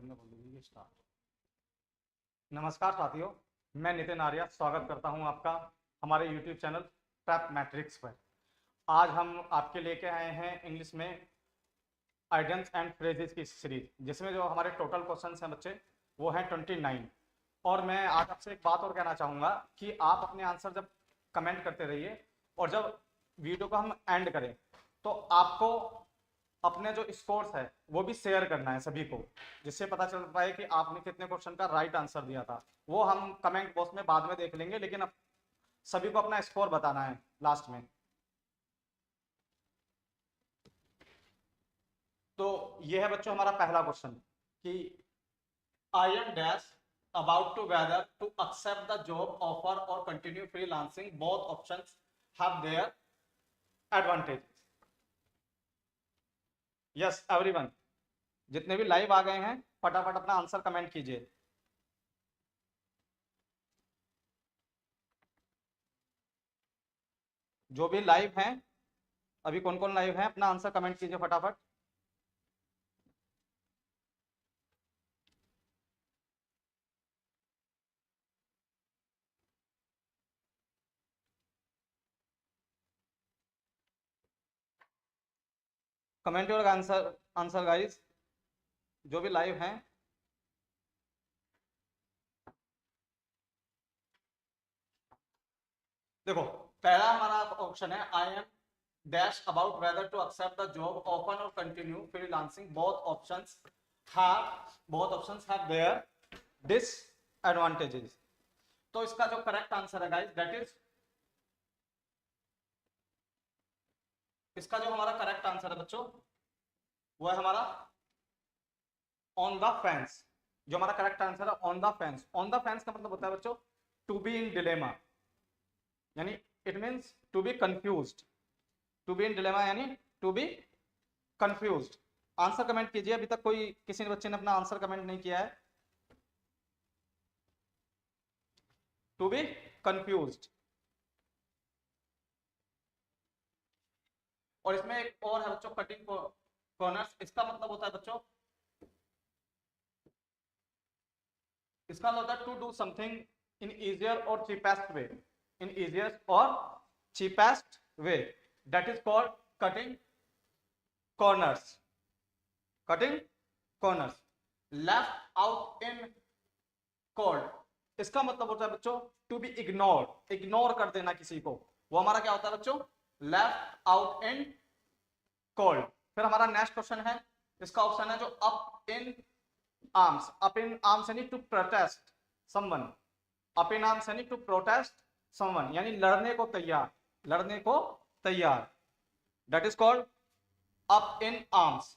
करने बोल दीजिए स्टार्ट। नमस्कार साथियों, मैं नितिन आर्या स्वागत करता हूं आपका हमारे YouTube चैनल ट्रैप मैट्रिक्स पर। आज हम आपके लेके आए हैं इंग्लिश में आइडियम्स एंड फ्रेजेस की सीरीज, जिसमें जो हमारे टोटल क्वेश्चन हैं बच्चे वो हैं 29। और मैं आज आपसे एक बात और कहना चाहूँगा कि आप अपने आंसर जब कमेंट करते रहिए और जब वीडियो को हम एंड करें तो आपको अपने जो स्कोर्स है वो भी शेयर करना है सभी को, जिससे पता चल पाए कि आपने कितने क्वेश्चन का राइट आंसर दिया था। वो हम कमेंट बॉक्स में बाद में देख लेंगे, लेकिन अब सभी को अपना स्कोर बताना है लास्ट में। तो ये है बच्चों हमारा पहला क्वेश्चन कि I am dash about to whether to accept the job offer और continue freelancing, both options have their advantage. Yes everyone, जितने भी लाइव आ गए हैं फटाफट अपना आंसर कमेंट कीजिए। जो भी लाइव हैं, अभी कौन कौन लाइव है अपना आंसर कमेंट कीजिए फटाफट। Comment your answer answer guys, जो भी लाइव हैं। देखो, पहला हमारा ऑप्शन है I am dash about whether to accept the job open और continue freelancing, both options have their disadvantages. तो इसका जो करेक्ट आंसर है गाइस दैट इज, इसका जो हमारा करेक्ट आंसर है बच्चों वो है हमारा ऑन द फेंस। जो हमारा करेक्ट आंसर है on the fence. On the fence का मतलब होता है बच्चों टू बी इन डिलेमा, यानी it means to be confused. To be in dilemma यानी to be confused. Answer comment कीजिए, अभी तक कोई किसी बच्चे ने अपना आंसर कमेंट नहीं किया है। To be confused. और इसमें एक और है बच्चों कटिंग कॉर्नर्स। इसका मतलब होता है बच्चों, इसका मतलब होता है to do something in easier और चीपेस्ट वे। इन इजियर और cheapest way, that is called cutting corners. Cutting corners. Left out in cold, इसका मतलब होता है बच्चों टू बी इग्नोर, इग्नोर कर देना किसी को। वो हमारा क्या होता है बच्चों, लेफ्ट आउट इन कोल्ड। फिर हमारा नेक्स्ट क्वेश्चन है, इसका ऑप्शन है जो up in arms. Up in arms यानी to protest someone. Up in arms यानी टू प्रोटेस्ट समवन, यानी लड़ने को तैयार, लड़ने को तैयार। That is called up in arms.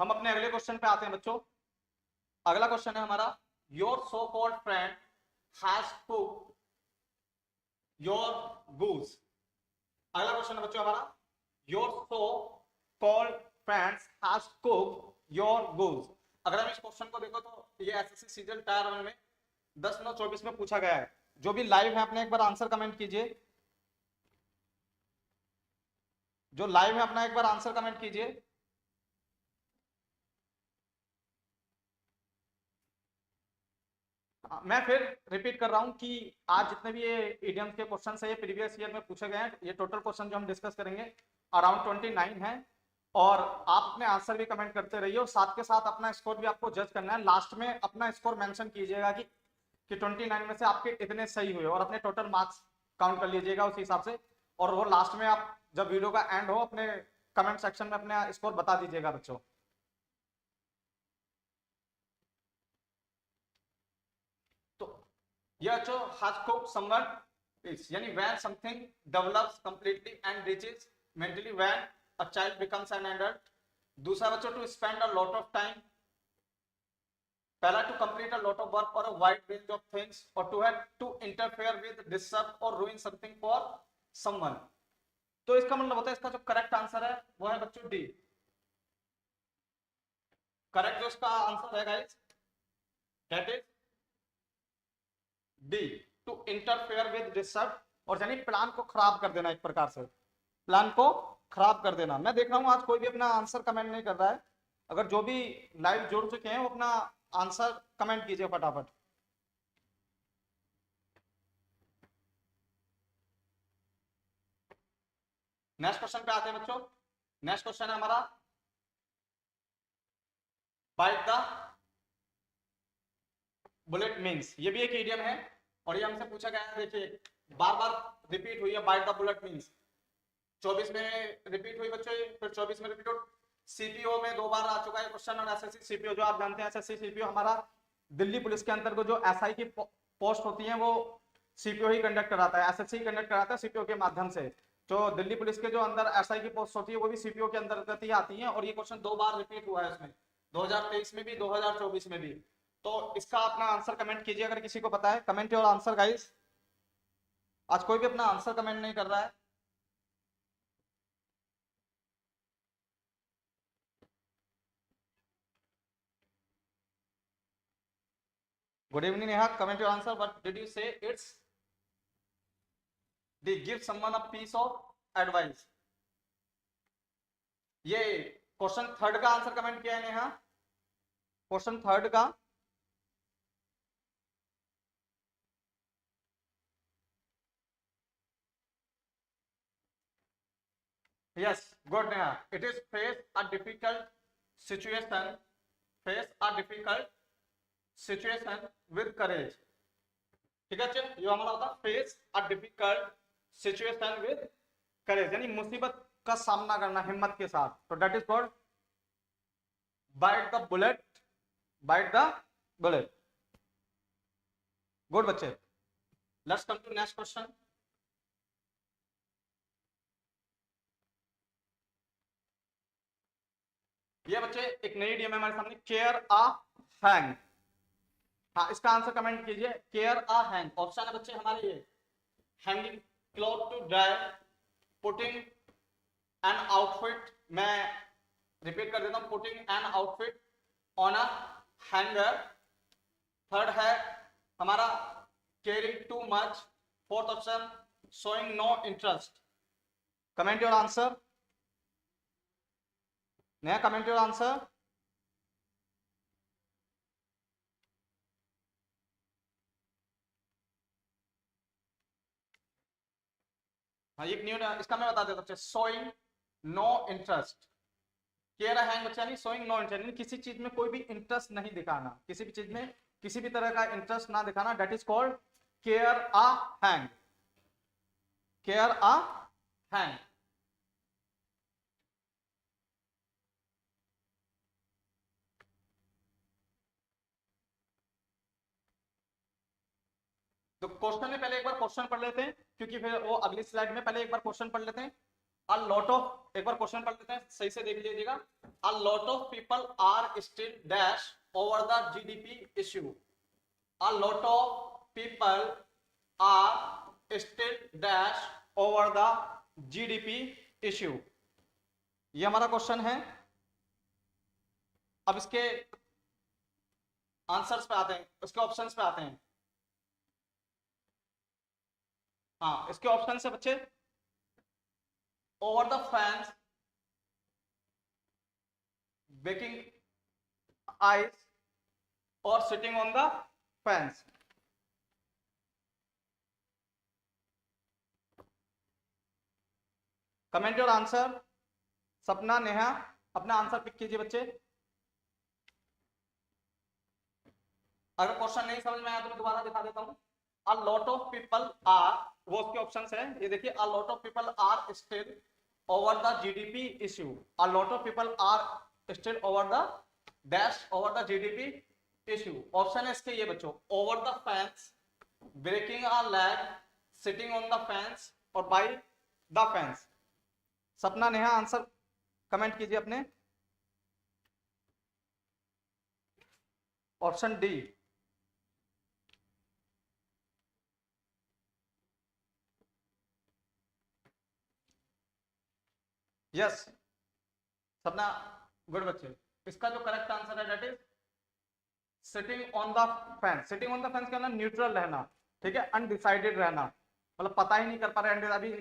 हम अपने अगले क्वेश्चन पे आते हैं बच्चों। अगला क्वेश्चन है हमारा, your so called friend has cooked your goose. अगला क्वेश्चन है बच्चों हमारा, your so called friends has cooked your goose. अगर हम इस क्वेश्चन को देखो तो ये एसएससी सीजन टायर 1 में 10/9/24 में पूछा गया है। जो भी लाइव है अपने एक बार आंसर कमेंट कीजिए। जो लाइव है अपना एक बार आंसर कमेंट कीजिए। मैं फिर रिपीट कर रहा हूं कि आज जितने भी ये इडियम्स के क्वेश्चन है ये प्रीवियस ईयर में पूछे गए हैं। ये टोटल क्वेश्चन जो हम डिस्कस करेंगे अराउंड 29 है। और आप अपने आंसर भी कमेंट करते रहिए और साथ के साथ अपना स्कोर भी आपको जज करना है। लास्ट में अपना स्कोर मेंशन कीजिएगा कि 29 में से आपके इतने सही हुए और अपने टोटल मार्क्स काउंट कर लीजिएगा उस हिसाब से। और वो लास्ट में आप जब वीडियो का एंड हो अपने कमेंट सेक्शन में अपने स्कोर बता दीजिएगा बच्चों। तो यह जो has cooked someone is, यानी when something develops completely and reaches mentally when a child becomes an adult। दूसरा बच्चों to spend a lot of time, पहला to complete a lot of work or a wide range of things, और to have to interfere with, disrupt or ruin something for someone। तो इसका मतलब होता है, इसका जो करेक्ट आंसर है वो है बच्चों डी। करेक्ट जो इसका आंसर है guys that is D. To interfere with research, और यानी प्लान को खराब कर देना, एक प्रकार से प्लान को खराब कर देना। मैं देख रहा हूँ आज कोई भी अपना आंसर कमेंट नहीं कर रहा है। अगर जो भी लाइव जुड़ चुके हैं वो अपना आंसर कमेंट कीजिए फटाफट। नेक्स्ट क्वेश्चन पे आते हैं बच्चों। नेक्स्ट क्वेश्चन है हमारा बाइट द बुलेट मीन्स। ये भी एक इडियम है और ये हमसे पूछा गया है, देखिए बार बार रिपीट हुई है बाइट द बुलेट मीन्स। 24 में रिपीट हुई बच्चों, फिर 24 में रिपीट हो, सीपीओ में 2 बार आ चुका है क्वेश्चन, और एसएससी सीपीओ जो आप जानते हैं, एसएससी सीपीओ हमारा दिल्ली पुलिस के अंतर्गत जो एसआई की पोस्ट होती है वो सीपीओ ही कंडक्ट कराता है, एसएससी कंडक्ट कराता है सीपीओ के माध्यम से। जो दिल्ली पुलिस के जो अंदर एसआई की पोस्ट होती है वो भी सीपीओ के अंतर्गत ही आती है, और ये क्वेश्चन 2 बार रिपीट हुआ है उसमें, 2023 में भी 2024 में भी। तो इसका अपना आंसर कमेंट कीजिए अगर किसी को पता है। Comment your answer guys. आज कोई भी अपना आंसर कमेंट नहीं कर रहा है। Good evening Neha, comment your answer. What did you say? It's the give someone a piece of advice. ये क्वेश्चन 3 का आंसर कमेंट किया है नेहा, क्वेश्चन 3 का। Yes, good Neha. It is face a difficult situation, face a difficult situation with courage। ठीक है चल, ये हमारा होता है face a difficult situation with courage, यानी मुसीबत का सामना करना हिम्मत के साथ। तो that is called bite the bullet, bite the bullet। Good बच्चे, let's come to next question। ये बच्चे एक नई इडियम है हमारे सामने, केयर अ हैंग। हाँ, इसका आंसर कमेंट कीजिए। केयर अ हैंग ऑप्शन है बच्चे हमारे ये, hanging cloth to dry, putting an outfit, मैं रिपीट कर देता हूं, putting an outfit on a hanger. Third है हमारा caring too much. Fourth option showing no interest. Comment your answer. नया कमेंट योर आंसर। हाँ, एक न्यू, इसका मैं बता देता हूँ, showing no interest. Care a hang बच्चा यानी शोइंग नो इंटरेस्ट, यानी किसी चीज में कोई भी इंटरेस्ट नहीं दिखाना, किसी भी चीज में किसी भी तरह का इंटरेस्ट ना दिखाना, that is called care a hang. Care a hang. तो क्वेश्चन में पहले एक बार क्वेश्चन पढ़ लेते हैं, क्योंकि फिर वो अगली स्लाइड में पहले एक बार क्वेश्चन पढ़ लेते हैं। अ लॉट ऑफ, एक बार क्वेश्चन पढ़ लेते हैं, सही से देख लीजिएगा। A lot of people are still dash over the GDP issue. A lot of people are still dash over the GDP issue. ये हमारा क्वेश्चन है। अब इसके आंसर्स पे आते हैं, इसके ऑप्शंस पे आते हैं। हाँ, इसके ऑप्शन से बच्चे, over the fence, baking ice, और sitting on the fence. Comment your answer. Sapna, Neha, अपना आंसर पिक कीजिए बच्चे। अगर क्वेश्चन नहीं समझ में आया तो मैं दोबारा दिखा देता हूं। A lot of people are, वो उसके ऑप्शंस है, ये देखिए। A lot of people are still over the GDP issue. A lot of people are still over the dash over the GDP issue. Option है इसके ये बच्चों, over the fence, breaking a leg, sitting on the fence, और by the fence. Sapna, Neha, answer comment कीजिए अपने। Option D. Yes Sapna, good बच्चे। इसका जो करेक्ट आंसर है that is sitting on the fans. Sitting on the fans का neutral रहना, ठीक है, अनडिसाइडेड रहना, मतलब पता ही नहीं कर पा रहे अभी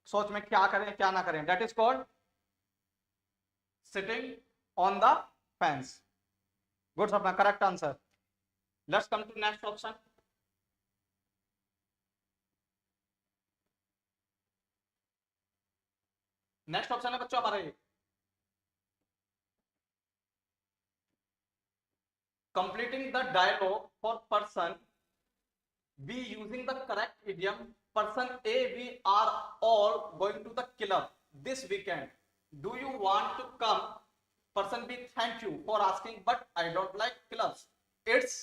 सोच में क्या करें क्या ना करें, that is called sitting on the fence. Good Sapna, correct answer. Let's come to next option. Next option है बच्चों हमारे completing the dialogue for person B using the correct idiom. Person A, we are all going to the club this weekend. Do you want to come? Person B, thank you for asking, but I don't like clubs. It's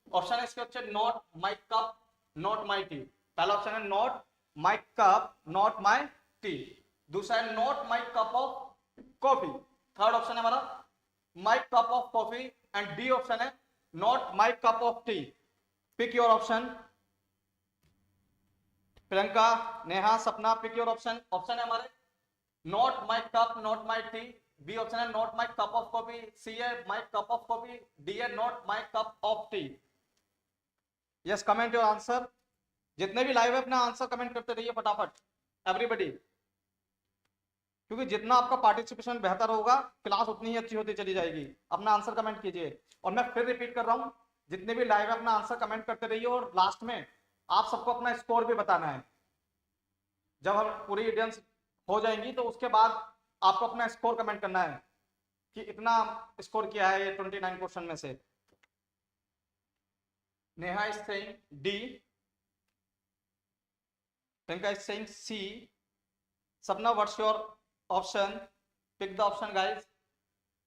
option है इसके अच्छे not my cup not my tea. पहला option है not my cup not my tea, दूसरा है not my cup of coffee, third option है हमारा my cup of coffee, and D option है not my cup of tea. Pick your option. Priyanka, Neha, Sapna, pick your option. Option है हमारे not my cup not my tea, B option है not my cup of coffee, C है my cup of coffee, D है not my cup of tea. Yes, comment your answer. जितने भी live है अपना answer comment करते रहिए फटाफट, एवरीबडी, क्योंकि जितना आपका पार्टिसिपेशन बेहतर होगा क्लास उतनी ही अच्छी होती चली जाएगी। अपना आंसर कमेंट कीजिए, और मैं फिर रिपीट कर रहा हूं, जितने भी लाइव है अपना आंसर कमेंट करते रहिए, और लास्ट में आप सबको अपना स्कोर भी बताना है। जब हम पूरी इडियंस हो जाएंगी तो उसके बाद आपको अपना स्कोर कमेंट करना है कि इतना स्कोर किया है ये 29 क्वेश्चन में से। Neha is saying D, Priyanka is saying C, Sapna what's your option? Pick the option guys,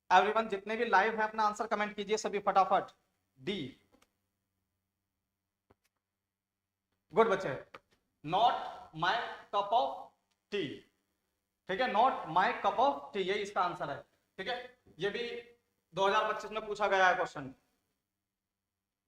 everyone. जितने भी लाइव है अपना आंसर कमेंट कीजिए सभी फटाफट। डी, गुड बच्चे, not my cup of T, ठीक है, not my cup of T, यही इसका आंसर है। ठीक है, ये भी 2025 में पूछा गया है क्वेश्चन।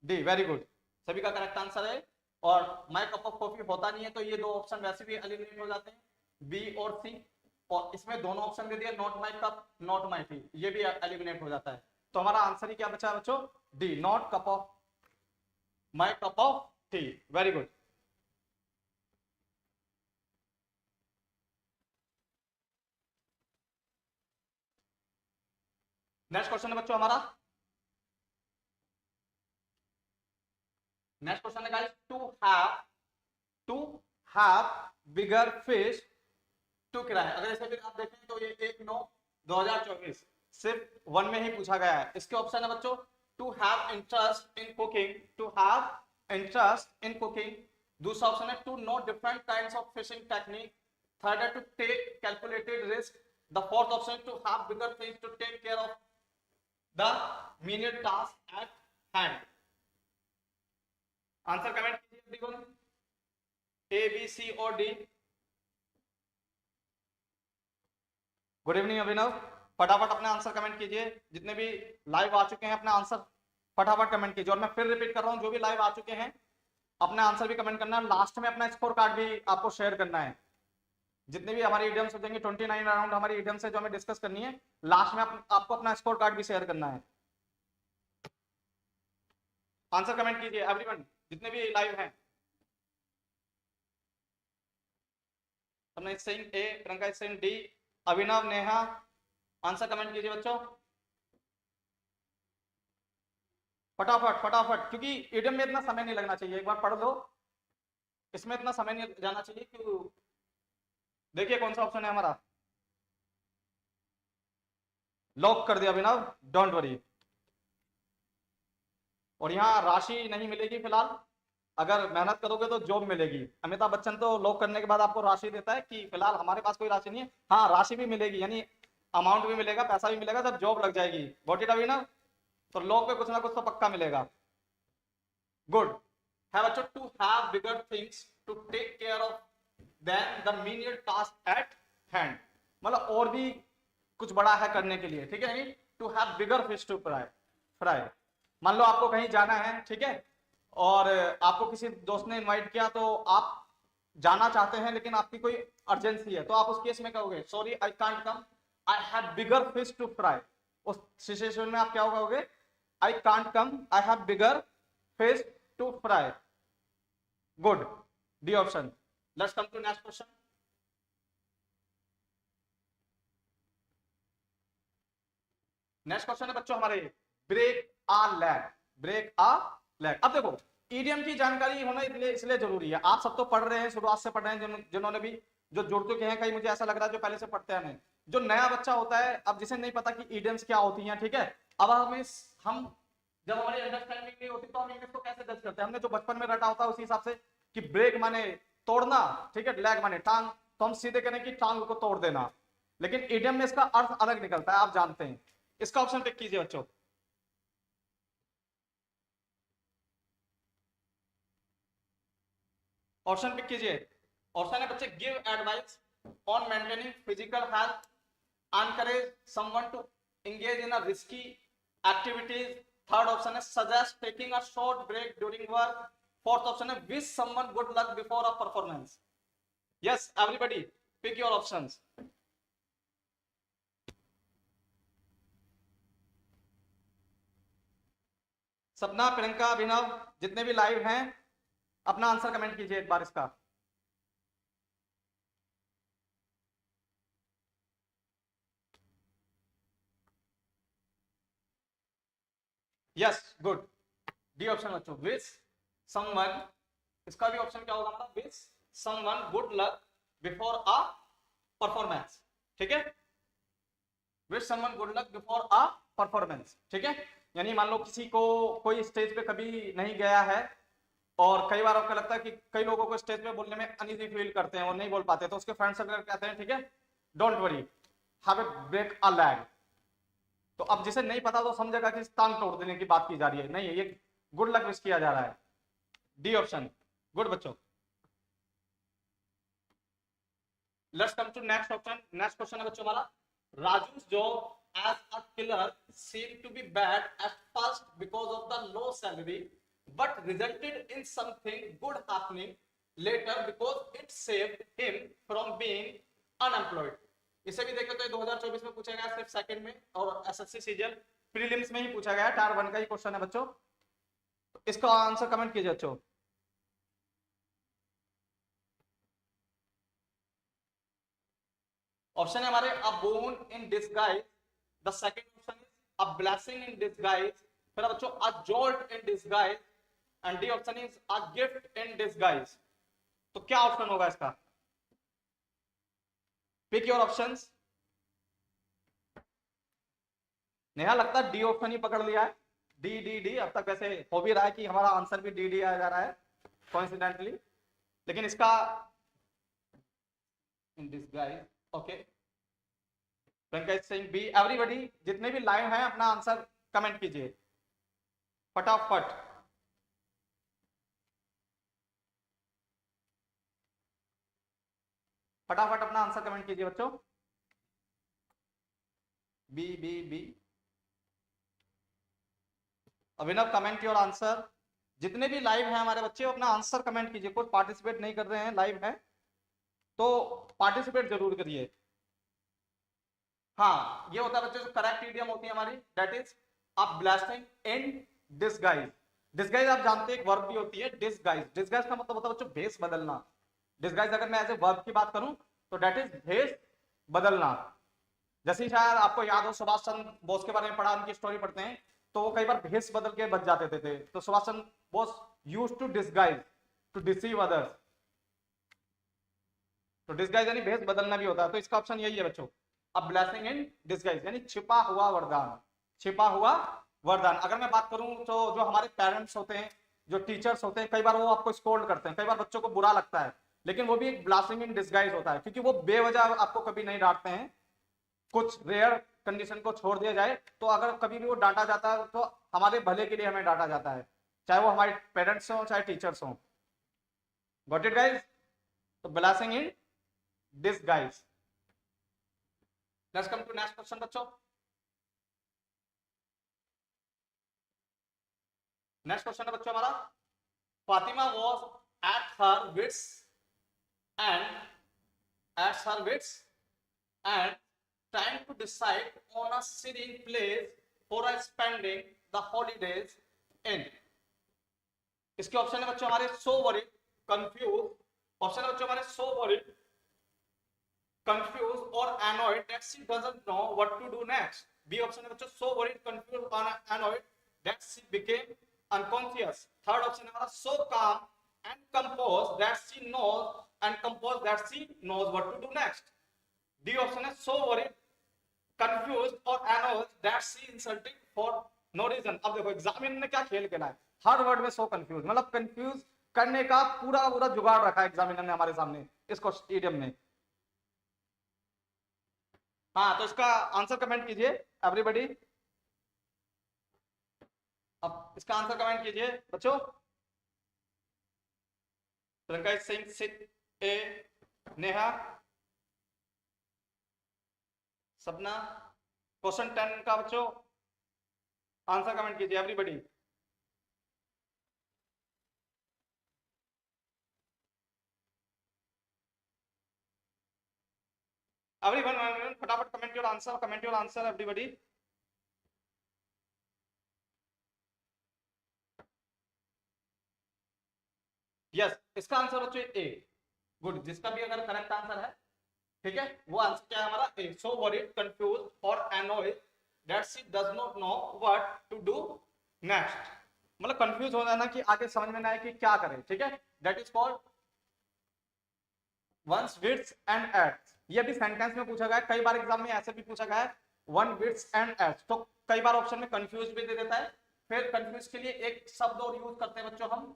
डी, वेरी गुड, सभी का करेक्ट आंसर है। और माई कप ऑफ कॉफी होता नहीं है तो ये दो ऑप्शन वैसे भी एलिमिनेट हो जाते हैं, बी और सी, और इसमें दोनों ऑप्शन दे दिया not my cup not my T, ये भी एलिमिनेट हो जाता है। तो हमारा आंसर ही क्या बचा बच्चों? D, not cup of my cup of tea. Very good. Next question है बच्चों हमारा, नेक्स्ट क्वेश्चन है guys, to have bigger fish to किराया। अगर ऐसे भी आप देखें तो ये 1/9/2024 सिर्फ 1 में ही पूछा गया है। इसके ऑप्शन है बच्चों to have interest in cooking, to have interest in cooking, दूसरा ऑप्शन है to know different kinds of fishing technique, third है to take calculated risk, the fourth option है to have bigger things to take care of the menial task at hand. Answer comment कीजिए everyone, A, B, C और D. Good evening अभिनव, फटाफट अपने answer comment कीजिए। जितने भी live आ चुके हैं अपना आंसर फटाफट कमेंट कीजिए, और मैं फिर रिपीट कर रहा हूं, जो भी लाइव आ चुके हैं अपना आंसर भी कमेंट करना है। लास्ट में अपना स्कोर कार्ड भी आपको शेयर करना है। जितने भी हमारी इडियम्स हो जाएंगे 29 राउंड हमारी इडियम्स है जो हमें डिस्कस करनी है, लास्ट में आपको अपना स्कोर कार्ड भी शेयर करना है। आंसर कमेंट कीजिए एवरीवन, जितने भी लाइव हैं। सबने सेइंग ए, प्रियंका सेइंग डी, अभिनव, नेहा, आंसर कमेंट कीजिए बच्चों फटाफट फटाफट, क्योंकि इडियम में इतना समय नहीं लगना चाहिए। एक बार पढ़ लो, इसमें इतना समय नहीं जाना चाहिए। क्यों? देखिए कौन सा ऑप्शन है हमारा, लॉक कर दिया अभिनव, डोंट वरी। और यहाँ राशि नहीं मिलेगी फिलहाल, अगर मेहनत करोगे तो जॉब मिलेगी। अमिताभ बच्चन तो लॉक करने के बाद आपको राशि देता है कि फिलहाल हमारे पास कोई राशि नहीं है। हाँ, राशि भी मिलेगी, यानी अमाउंट भी मिलेगा, पैसा भी मिलेगा जब जॉब लग जाएगी। गॉट इट अभिनव? तो लॉक पे कुछ ना कुछ तो पक्का मिलेगा। गुड है बच्चों, to have bigger things to take care of then the menial task at hand, मतलब और भी कुछ बड़ा है करने के लिए। ठीक है, to have bigger fish to fry. मान लो आपको कहीं जाना है, ठीक है, और आपको किसी दोस्त ने इनवाइट किया, तो आप जाना चाहते हैं लेकिन आपकी कोई अर्जेंसी है, तो आप उस केस में कहोगे sorry I can't come, I have bigger fish to fry. उस सिचुएशन में आप क्या कहोगे? I can't come, I have bigger fish to fry. Good, D option. Let's come to next question. Next question है बच्चों हमारे break a leg. Break a leg. अब देखो ईडीएम की जानकारी होना इसलिए जरूरी है. आप सब तो पढ़ रहे हैं, शुरुआत से पढ़ रहे हैं, जिन्होंने भी जो जुड़ चुके हैं, कहीं मुझे ऐसा लग रहा है जो पहले से पढ़ते हैं. नहीं, जो नया बच्चा होता है, अब जिसे नहीं पता कि ईडीएम्स क्या होती हैं, ठीक है, अब हम जब हमारी अंडरस्टैंडिंग नहीं होती तो हम इंग्लिश को कैसे जज करते हैं. हमने जो बचपन में रटा होता है उसी हिसाब से कि ब्रेक माने तोड़ना, ठीक है, लैग माने टांग, तो हम सीधे करें कि टांग को तोड़ देना. लेकिन ईडीएम में इसका अर्थ अलग निकलता है, आप जानते हैं. इसका ऑप्शन पिक कीजिए बच्चों. ऑप्शन पिक कीजिए. ऑप्शन है बच्चे give advice on maintaining physical health, encourage someone to engage in a risky activities. Third option है suggest taking a short break during work. Fourth option है wish someone good luck before a performance. Yes, everybody pick your options. सपना, प्रियंका, अभिनव, जितने भी live हैं अपना answer comment कीजिए एक बार इसका. यस, गुड, डी ऑप्शन बच्चों. विश समवन, इसका भी ऑप्शन क्या होगा हमारा, wish someone good luck before a performance. ठीक है, wish someone good luck before a performance. ठीक है, यानी मान लो किसी को कोई स्टेज पे कभी नहीं गया है और कई बार आपको लगता है कि कई लोगों को स्टेज पे बोलने में अनईजी फील करते हैं और नहीं बोल पाते, तो उसके फ्रेंड सर्कल कहते हैं ठीक है, don't worry, have a break a leg. तो अब जिसे नहीं पता तो समझेगा कि टांग तोड़ देने की बात की जा रही है. नहीं, ये गुड लक विश किया जा रहा है. डी ऑप्शन, गुड बच्चों. Let's come to next option. Next question है बच्चों हमारा, राजू's job as a killer seemed to be bad at first because of the low salary, but resulted in something good happening later because it saved him from being unemployed. इसे भी देखें तो ये 2024 में पूछा गया सिर्फ सेकंड में, और एसएससी सीजीएल प्रीलिम्स में ही पूछा गया. टायर 1 का ही क्वेश्चन है बच्चों. तो इसका आंसर कमेंट कीजिए बच्चों. ऑप्शन है हमारे a boon in disguise. The second option is a blessing in disguise. फिर बच्चों a jolt in disguise. And D option is a gift in disguise. तो क्या ऑप्शन होगा इसका? Pick your options. नेहा लगता है डी ऑप्शन ही पकड़ लिया है. डी डी डी अब तक वैसे हो भी रहा है कि हमारा आंसर भी डी डी आया जा रहा है कोइंसिडेंटली, लेकिन इसका in disguise. Okay, Singh B. Everybody जितने भी लाइव हैं अपना आंसर कमेंट कीजिए फटाफट. फटाफट अपना आंसर कमेंट कीजिए बच्चों. B B B. Abhinav comment your answer. जितने भी लाइव हैं हमारे बच्चे अपना आंसर कमेंट कीजिए. कुछ पार्टिसिपेट नहीं कर रहे हैं, लाइव है तो पार्टिसिपेट जरूर करिए. हाँ, ये होता है बच्चे जो करेक्ट इडियम होती है हमारी, that is a blessing in disguise. Disguise आप जानते हैं एक वर्ब भी होती है डिसगाइज. डिसगाइज का मतलब होता है बच्चों भेष बदलना. डिसगाइज अगर मैं एज ए वर्ब की बात करूं तो दैट इज भेष बदलना. जैसे शायद आपको याद हो सुभाष चंद्र बोस के बारे में पढ़ा, उनकी स्टोरी पढ़ते हैं तो वो कई बार भेष बदल के बच जाते थे. तो Subhash Chandra Bose used to disguise to deceive others. तो डिसगाइज यानी भेष बदलना भी होता है. तो इसका ऑप्शन यही है बच्चों, अ ब्लेसिंग इन डिसगाइज, यानी छिपा हुआ वरदान. छिपा हुआ वरदान. अगर मैं बात करूं तो जो हमारे पेरेंट्स होते हैं, जो टीचर्स होते हैं, कई बार वो आपको स्कोल्ड करते हैं, कई बार बच्चों को बुरा लगता है, लेकिन वो भी एक ब्लेसिंग इन डिसगाइज होता है, क्योंकि वो बेवजह आपको कभी नहीं डांटते हैं. कुछ रेयर कंडीशन को छोड़ दिया जाए तो अगर कभी भी वो डांटा जाता है तो हमारे भले के लिए हमें डांटा जाता है, चाहे वो हमारे पेरेंट्स हो चाहे टीचर्स हो. Got it guys? तो blessing in disguise. Let's come to next question बच्चों. नेक्स्ट क्वेश्चन है बच्चों हमारा, Fatima was at her wits end trying to decide on a serene place for a spending the holidays in. इसके option है बच्चों हमारे, so worried, कंफ्यूज, ऑप्शन है बच्चों हमारे सो वरीड, कंफ्यूज और annoyed that she doesn't know what to do next. B option है बच्चों so worried, confused और annoyed that she became unconscious. Third option है हमारा so calm and composed that she knows what to do next. D option है so worried, confused और annoyed that she insulting for no reason. अब देखो examiner ने क्या खेल खेला है, हर वर्ड में so confused, मतलब कंफ्यूज करने का पूरा पूरा जुगाड़ रखा है एग्जामिनर ने हमारे सामने इसको स्टेडियम में। हाँ, तो इसका आंसर कमेंट कीजिए एवरीबॉडी, अब इसका आंसर कमेंट कीजिए बच्चों। प्रियंका सिंह, सिट ए, नेहा, सपना, क्वेश्चन 10 का बच्चों आंसर कमेंट कीजिए एवरीबॉडी। एवरीवन फटाफट comment your answer everybody. Yes, इसका आंसर बच्चों ए, गुड, जिसका भी अगर करेक्ट आंसर है, ठीक है, वो आंसर क्या है हमारा ए, सो वरीड, कंफ्यूज और annoyed that she does not know what to do next, मतलब कंफ्यूज हो जाना कि आगे समझ में ना आए कि क्या करें, ठीक है, that is called once wits end ends. ये भी सेंटेंस में पूछा गया है, कई बार एग्जाम में ऐसे भी पूछा गया है वन विड्स एंड एड्स, तो कई बार ऑप्शन में कंफ्यूज भी दे देता है। फिर कंफ्यूज के लिए एक शब्द और यूज करते हैं बच्चों हम,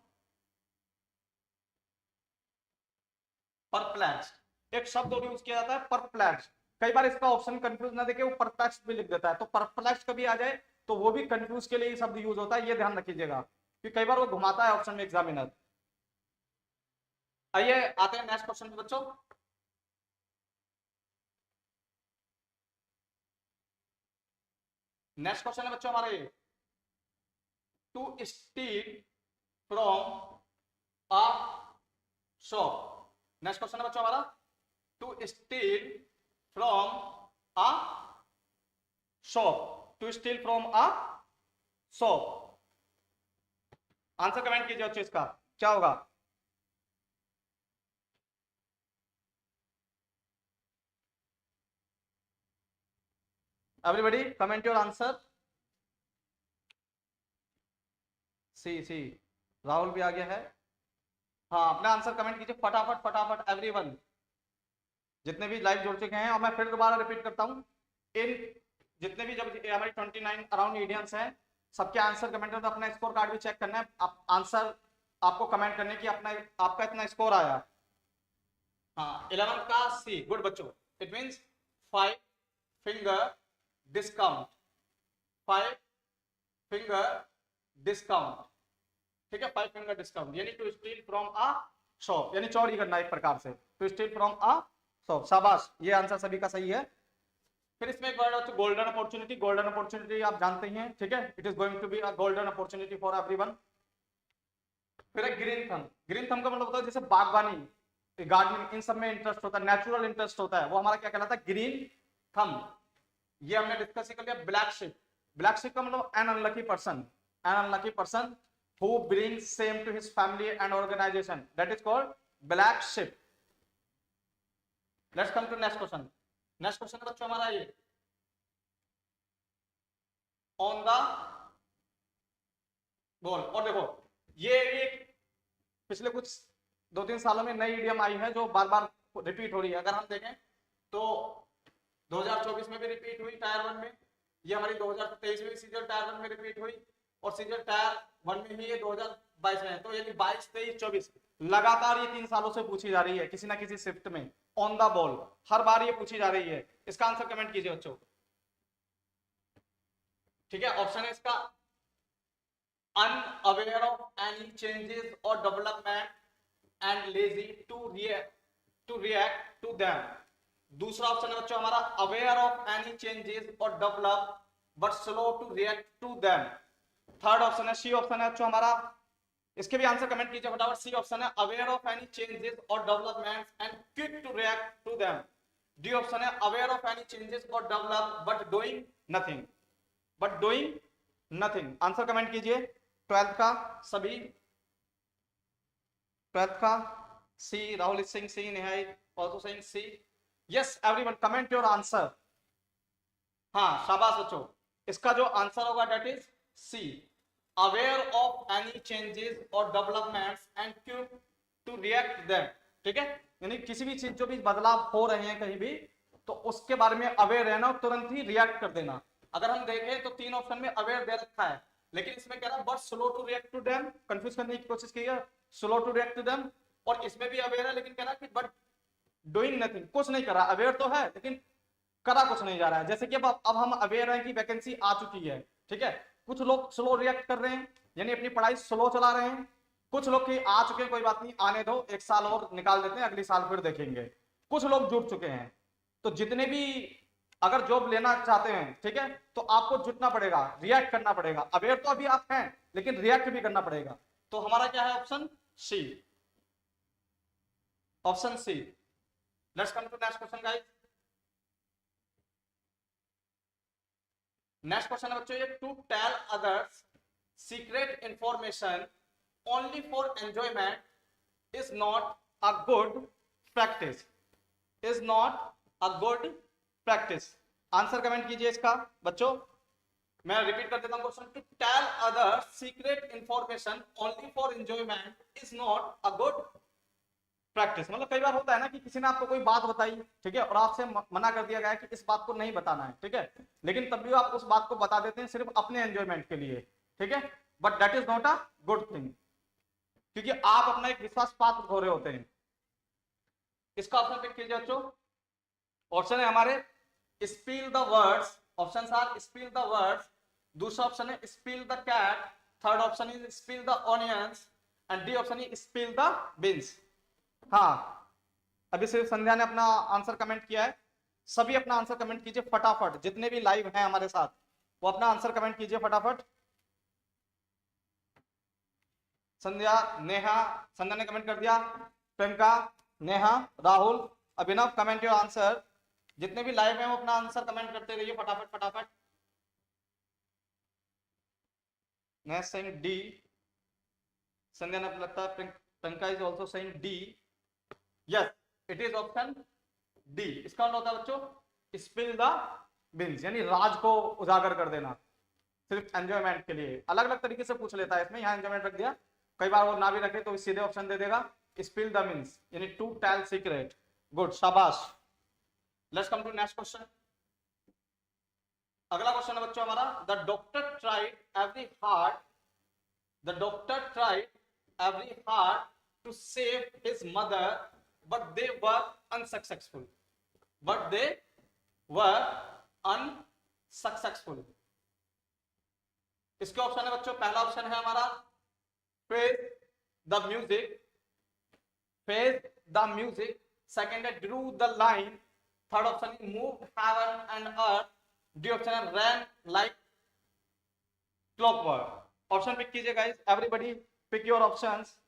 परप्लेक्स्ड, एक शब्द और यूज किया जाता है परप्लेक्स्ड। कई बार इसका ऑप्शन कंफ्यूज ना देके वो परप्लेक्स्ड भी लिख देता है, तो परप्लेक्स्ड कभी आ जाए तो वो भी कंफ्यूज के लिए ही शब्द यूज होता है, ये ध्यान रखिएगा कि कई बार वो घुमाता है ऑप्शन में एग्जामिनर। आइए आते हैं नेक्स्ट क्वेश्चन पे बच्चों। नेक्स्ट क्वेश्चन है बच्चों हमारे, to steal from a shop. Next question है बच्चों हमारा, to steal from a shop, to steal from a shop. Answer comment कीजिए बच्चों, इसका क्या होगा। Everybody comment your answer. See Rahul भी आ गया है। हाँ, अपना आंसर कमेंट कीजिए फटाफट फटाफट एवरीवन, जितने भी लाइव जुड़ चुके हैं। और मैं फिर दोबारा रिपीट करता हूँ, इन जितने भी जब हमारी 29 अराउंड मीडियंस हैं, सबके आंसर कमेंट में, तो अपना स्कोर कार्ड भी चेक करना है, आप आंसर आपको कमेंट करने की अपना आपका इतना स्कोर आया। हाँ, 11 का सी, गुड बच्चों, it means 5 finger discount, 5 finger discount, ठीक है, 5 फिंगर डिस्काउंट, यानी to steal from a shop, यानी चोरी करना एक प्रकार से, to steal from a shop. शाबाश, ये आंसर सभी का सही है। फिर इसमें एक वर्ड है गोल्डन अपॉर्चुनिटी। गोल्डन अपॉर्चुनिटी आप जानते ही हैं, ठीक है, it is going to be a golden opportunity for everyone. फिर है ग्रीन थंब। ग्रीन थंब का मतलब होता है जैसे बागवानी, गार्डनिंग, इन सब में इंटरेस्ट होता है, नेचुरल इंटरेस्ट होता है, वो हमारा क्या कहलाता है, ग्रीन थंब। ये हमने डिस्कस कर लिया। ब्लैक शिप, ब्लैक शिप का मतलब an unlucky person, an unlucky person who brings shame to his family and organization, that is called black sheep. Let's come to next question. Next question है बच्चों हमारा ये, on the ball। और देखो ये एक पिछले कुछ 2-3 सालों में नई इडियम आई है जो बार बार रिपीट हो रही है। अगर हम देखें तो 2024 में भी रिपीट हुई टायर 1 में, ये हमारी 2023 में सीजन टायर 1 में रिपीट हुई, और सीजन टायर 1 में ही ये 2022 में है। तो यानी 22, 23, 24 लगातार ये 3 सालों से पूछी जा रही है किसी ना किसी शिफ्ट में, ऑन द बॉल, हर बार ये पूछी जा रही है। इसका आंसर कमेंट कीजिए बच्चों, ठीक है। ऑप्शन है इसका अनअवेयर ऑफ एनी चेंजेस और development and lazy to react to them. दूसरा ऑप्शन है बच्चों हमारा अवेयर ऑफ एनी चेंजेस और develop but slow to react to them. Third option है, सी ऑप्शन है बच्चों हमारा, इसके भी आंसर कमेंट कीजिए फटाफट। सी ऑप्शन है अवेयर ऑफ एनी चेंजेस और developments and quick to react to them. D option है अवेयर ऑफ एनी चेंजेस और develop but doing nothing, but doing nothing. Answer comment कीजिए 12th का सभी। 12th का C. Rahul is saying C. Neha is also saying C. Yes, everyone comment your answer. हाँ शाबाश बच्चों, इसका जो आंसर होगा that is C. Aware of any changes or developments and quick to react them. ठीक है, यानी किसी भी चीज जो भी बदलाव हो रहे हैं कहीं भी, तो उसके बारे में अवेयर रहना और तुरंत ही रिएक्ट कर देना। अगर हम देखें तो 3 ऑप्शन में अवेयर दे रखा है, लेकिन इसमें कह रहा है but slow to react to them, confuse करने की कोशिश की है, slow to react to them. और इसमें भी अवेयर है, लेकिन कह रहा है कि बट डूइंग नथिंग, कुछ नहीं कर रहा। अवेयर तो है लेकिन करा कुछ नहीं जा रहा है। जैसे कि अब हम अवेयर हैं कि वैकेंसी आ चुकी है, ठीक है, कुछ लोग स्लो रिएक्ट कर रहे हैं, यानी अपनी पढ़ाई स्लो चला रहे हैं। कुछ लोग की आ चुके हैं, कोई बात नहीं, आने दो, 1 साल और निकाल देते हैं, अगली साल फिर देखेंगे। कुछ लोग जुट चुके हैं। तो जितने भी अगर जॉब लेना चाहते हैं, ठीक है, तो आपको जुटना पड़ेगा, रिएक्ट करना पड़ेगा। अवेयर तो अभी आप हैं, लेकिन रिएक्ट भी करना पड़ेगा। तो हमारा क्या है option C, option C. Let's come to next question guys. Next question है बच्चों ये, to tell others secret information only for enjoyment is not a good practice, is not a good practice. Answer comment कीजिए इसका बच्चों। मैं repeat कर देता हूं question, to tell others secret information only for enjoyment is not a good practice. मतलब कई बार होता है ना कि किसी ने आपको कोई बात बताई, ठीक है, और आपसे मना कर दिया गया कि इस बात को नहीं बताना है, ठीक है, लेकिन तब भी आप उस बात को बता देते हैं सिर्फ अपने एंजॉयमेंट के लिए, ठीक है, but that is not a good thing, क्योंकि आप अपना एक विश्वास पात्र हो रहे होते हैं। इसका ऑप्शन पिक कीजिए बच्चों। ऑप्शन है हमारे spill the words, option are spill the words, दूसरा ऑप्शन है spill the cat, third option is spill the onions, and D option is spill the beans. हाँ, अभी सिर्फ संध्या ने अपना आंसर कमेंट किया है। सभी अपना आंसर कमेंट कीजिए फटाफट, जितने भी लाइव हैं हमारे साथ वो अपना आंसर कमेंट कीजिए फटाफट। संध्या, नेहा, संध्या ने कमेंट कर दिया, प्रियंका, नेहा, राहुल, अभिनव, कमेंट योर आंसर। जितने भी लाइव हैं वो अपना आंसर कमेंट करते रहिए फटाफट फटाफट। नेक्स्ट सेइंग डी, संध्या ने लगता है Priyanka is also saying D. Yes, it is option D. इसका मतलब होता है बच्चों स्पिल द बीन्स, यानी राज को उजागर कर देना सिर्फ एंजॉयमेंट के लिए। अलग अलग तरीके से पूछ लेता है, इसमें यहाँ एंजॉयमेंट रख दिया, कई बार वो ना भी रखे तो सीधे ऑप्शन दे देगा स्पिल द बीन्स, यानी टू टेल सीक्रेट। गुड, शाबाश। Let's come to next question. अगला क्वेश्चन है बच्चों हमारा, the doctor tried every hard, the doctor tried every hard to save his mother but they were unsuccessful, but they were unsuccessful। इसके option है बच्चों, पहला option है हमारा face the music, face the music, second है drew the line, third option है move heaven and earth, D option है ran like clockwork. Option pick कीजिए guys, everybody pick your options,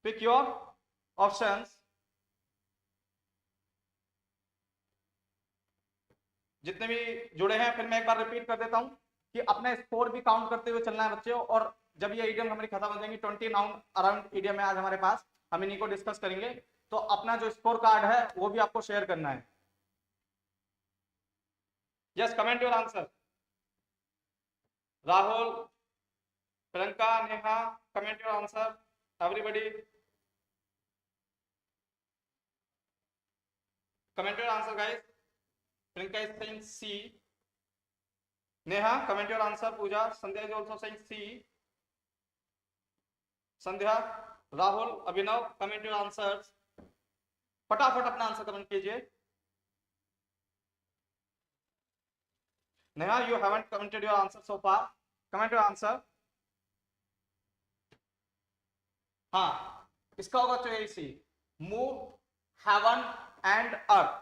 pick your options. जितने भी जुड़े हैं, फिर मैं एक बार रिपीट कर देता हूं कि अपना स्कोर भी काउंट करते हुए चलना है बच्चों। और जब ये ईडियम हमारी खत्म हो जाएंगी, 20 नाउन अराउंड ईडियम है आज हमारे पास, हम इन्हीं को डिस्कस करेंगे। तो अपना जो स्कोर कार्ड है वो भी आपको शेयर करना है। Yes, comment your answer. Rahul, Priyanka, Neha, comment your answer everybody, comment your answer guys. Priyanka is saying C. Neha, comment your answer. Pooja, Sandhya is also saying C. Sandhya, Rahul, Abhinav, comment your answers. फटाफट अपना answer comment कीजिए। Neha, you haven't commented your answer so far. Comment your answer. हाँ, इसका होगा तो यही सी, move heaven and earth.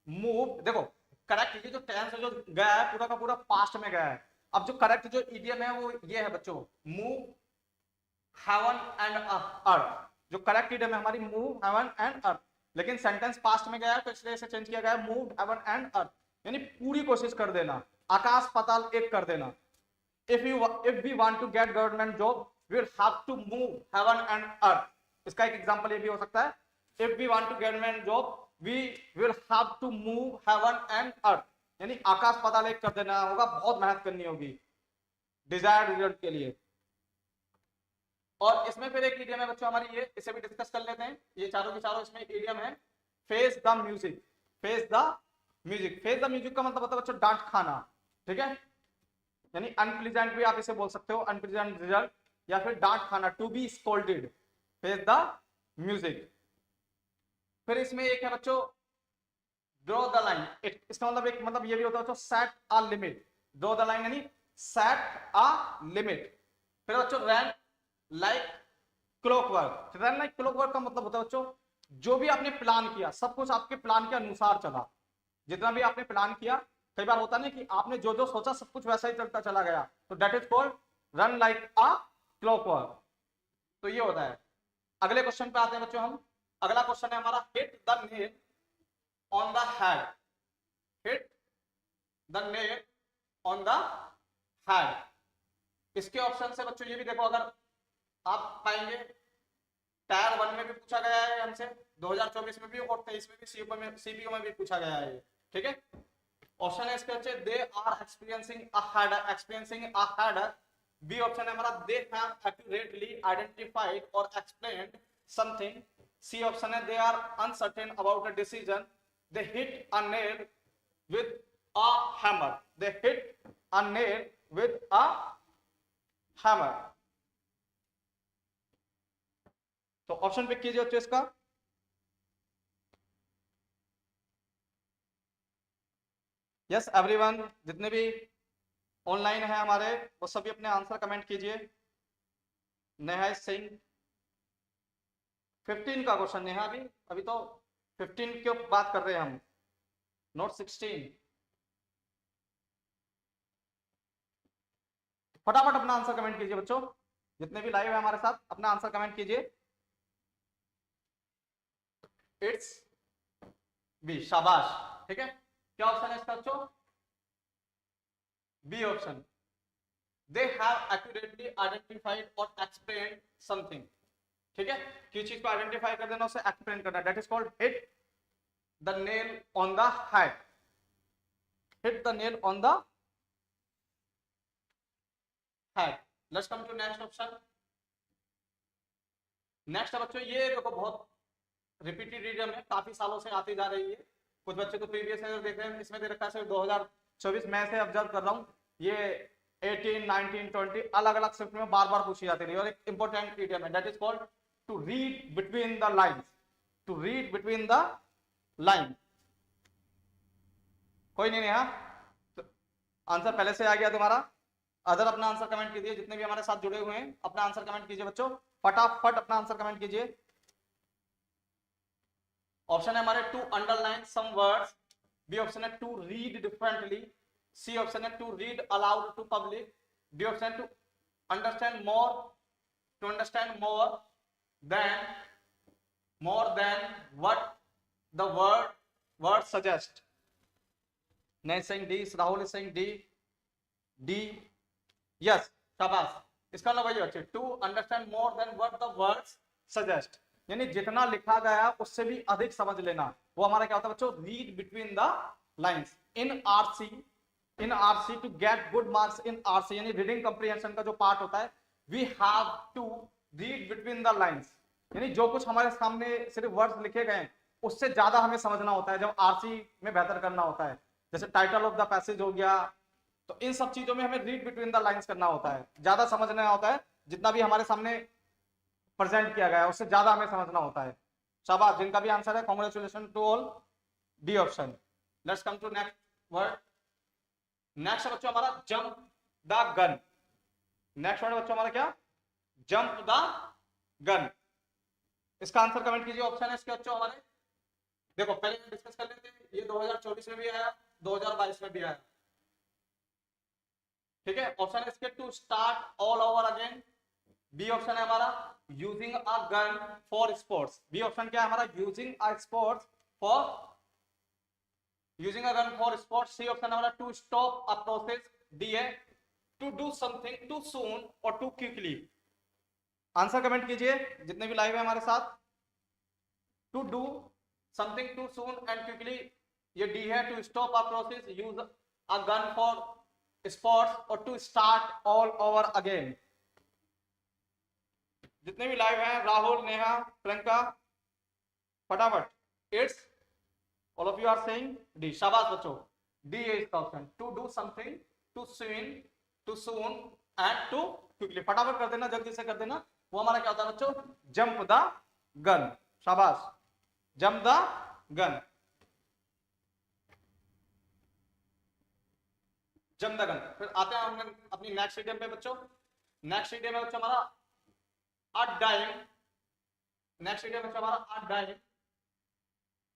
Move, देखो correct, ये जो टेंस जो गया है पूरा का पूरा पास्ट में गया है। अब जो करेक्ट जो इडियम है वो ये है बच्चों, मूव हेवन एंड अर्थ। जो करेक्ट इडियम है हमारी मूव हेवन एंड अर्थ, लेकिन सेंटेंस पास्ट में गया है तो इसलिए इसे चेंज किया गया है मूव हेवन एंड अर्थ, यानी पूरी कोशिश कर देना, आकाश पाताल एक कर देना। If we want to get government job we will have to move heaven and earth. इसका एक एग्जांपल ये भी हो सकता है, if we want to get government job we will have to move heaven and earth, यानी आकाश पाताल एक कर देना होगा, बहुत मेहनत करनी होगी डिजायर्ड रिजल्ट के लिए। और इसमें फिर एक इडियम है बच्चों हमारी, ये इसे भी डिस्कस कर लेते हैं, ये चारों के चारों इसमें इडियम है, face the music. Face the music, face the music का मतलब होता है बच्चों डांट खाना, ठीक है, यानी अनप्लीजेंट भी आप इसे बोल सकते हो, अनप्लीजेंट रिजल्ट, या फिर डांट खाना, to be scolded, face the music. फिर इसमें एक है बच्चों ड्रॉ द लाइन, इसका मतलब एक मतलब ये भी होता है बच्चों set a limit, draw the line यानी सेट अ लिमिट। फिर बच्चों run like clockwork, run like clockwork का मतलब होता है बच्चों जो भी आपने प्लान किया सब कुछ आपके प्लान के अनुसार चला, जितना भी आपने प्लान किया, कई बार होता नहीं कि आपने जो जो सोचा सब कुछ वैसा ही चलता चला गया, तो that is called run like a clockwork. तो ये होता है। अगले क्वेश्चन पे आते हैं बच्चों हम, अगला क्वेश्चन है हमारा hit the nail on the head, hit the nail on the head. इसके ऑप्शन से बच्चों ये भी देखो, अगर आप पाएंगे टायर 1 में भी पूछा गया है हमसे 2024 में भी, और 23 में भी सीपीयू में भी पूछा गया है, ठीक है। ऑप्शन है इसके बच्चे they are experiencing a header, B option है हमारा दे हैव एक्यूरेटली आइडेंटिफाइड और एक्सप्लेन्ड समथिंग, सी ऑप्शन है they are uncertain about a decision, they hit a nail with a hammer, they hit a nail with a hammer. तो option pick कीजिए बच्चों इसका। Yes everyone, जितने भी online है हमारे वो सभी अपने आंसर कमेंट कीजिए। नेहा सिंह 15 का क्वेश्चन, नेहा अभी अभी तो 15 की बात कर रहे हैं हम, नोट 16। फटाफट अपना आंसर कमेंट कीजिए बच्चों, जितने भी लाइव है हमारे साथ अपना आंसर कमेंट कीजिए। इट्स बी, शाबाश, ठीक है। क्या ऑप्शन है इसका बच्चों? B option, they have accurately identified और एक्सप्लेन्ड समथिंग, ठीक है, किसी चीज को आइडेंटिफाई कर देना, उसे एक्सप्लेन करना, that is called hit the nail on the head, hit the nail on the head. Let's come to next option. Next बच्चों ये देखो बहुत रिपीटेड इडियम है, काफी सालों से आती जा रही है, कुछ बच्चे तो प्रीवियस ईयर देख रहे हैं, इसमें दे रखा है 2024 में से ऑब्जर्व कर रहा हूं, ये 18, 19, 20 अलग अलग शिफ्ट में बार बार पूछी जाती रही, और एक इंपॉर्टेंट इडियम है, that is called to read between the lines, to read between the line. कोई नहीं नेहा, तो आंसर पहले से आ गया तुम्हारा, अदर अपना आंसर कमेंट कीजिए, जितने भी हमारे साथ जुड़े हुए हैं अपना आंसर कमेंट कीजिए बच्चों, फटाफट अपना आंसर कमेंट कीजिए। ऑप्शन है हमारे to underline some words, B option है to read differently, C option है to read aloud to public, D option to understand more, to understand more than what the word suggest. नहीं saying D, Rahul is saying D, D yes, शाबाश। इसका मतलब वही है to understand more than what the words suggest, यानी जितना लिखा गया उससे भी अधिक समझ लेना, वो हमारा क्या होता है बच्चों, read between the lines. In RC to get good marks in RC, यानी रीडिंग कंप्रीहेंशन का जो पार्ट होता है, we have to read between the lines, यानी जो कुछ हमारे सामने सिर्फ वर्ड्स लिखे गए उससे ज्यादा हमें समझना होता है जब आरसी में बेहतर करना होता है, जैसे टाइटल ऑफ द पैसेज हो गया, तो इन सब चीजों में हमें रीड बिटवीन द लाइंस करना होता है, ज्यादा समझना होता है, जितना भी हमारे सामने प्रेजेंट किया गया है उससे ज्यादा हमें समझना होता है। शाबाश, जिनका भी आंसर है congratulation to all, D option. Let's come to next word. Next बच्चों हमारा jump the gun, next word बच्चों हमारा क्या, जंप द गन। इसका आंसर कमेंट कीजिए, ऑप्शन है इसके बच्चों हमारे, देखो पहले डिस्कस कर लेते हैं, ये 2024 में भी आया, 2022 में भी आया, ठीक है। ऑप्शन है इसके to start all over again, B option है हमारा using a gun for sports, B option क्या है हमारा using a sports for using a gun for sports, C option है हमारा to stop a process, D है to do something too soon और too quickly. Answer comment कीजिए जितने भी लाइव है हमारे साथ। To do something too soon and quickly, ये डी है। To stop a process, use a gun for sports, और to start all over again. जितने भी लाइव हैं, राहुल, नेहा, प्रियंका, फटाफट। It's all of you are saying D. शाबाश बच्चों, डी है इसका option. To do something, too soon, too soon and too quickly. फटाफट कर देना, जल्दी से कर देना। वो हमारा क्या होता है बच्चों? Jump the gun. शाबाश, jump the gun, jump the gun. फिर आते हैं हम अपनी नेक्स्ट इडियम पे बच्चों। नेक्स्ट इडियम है बच्चों हमारा अ डाइम। नेक्स्ट इडियम बच्चों हमारा a dime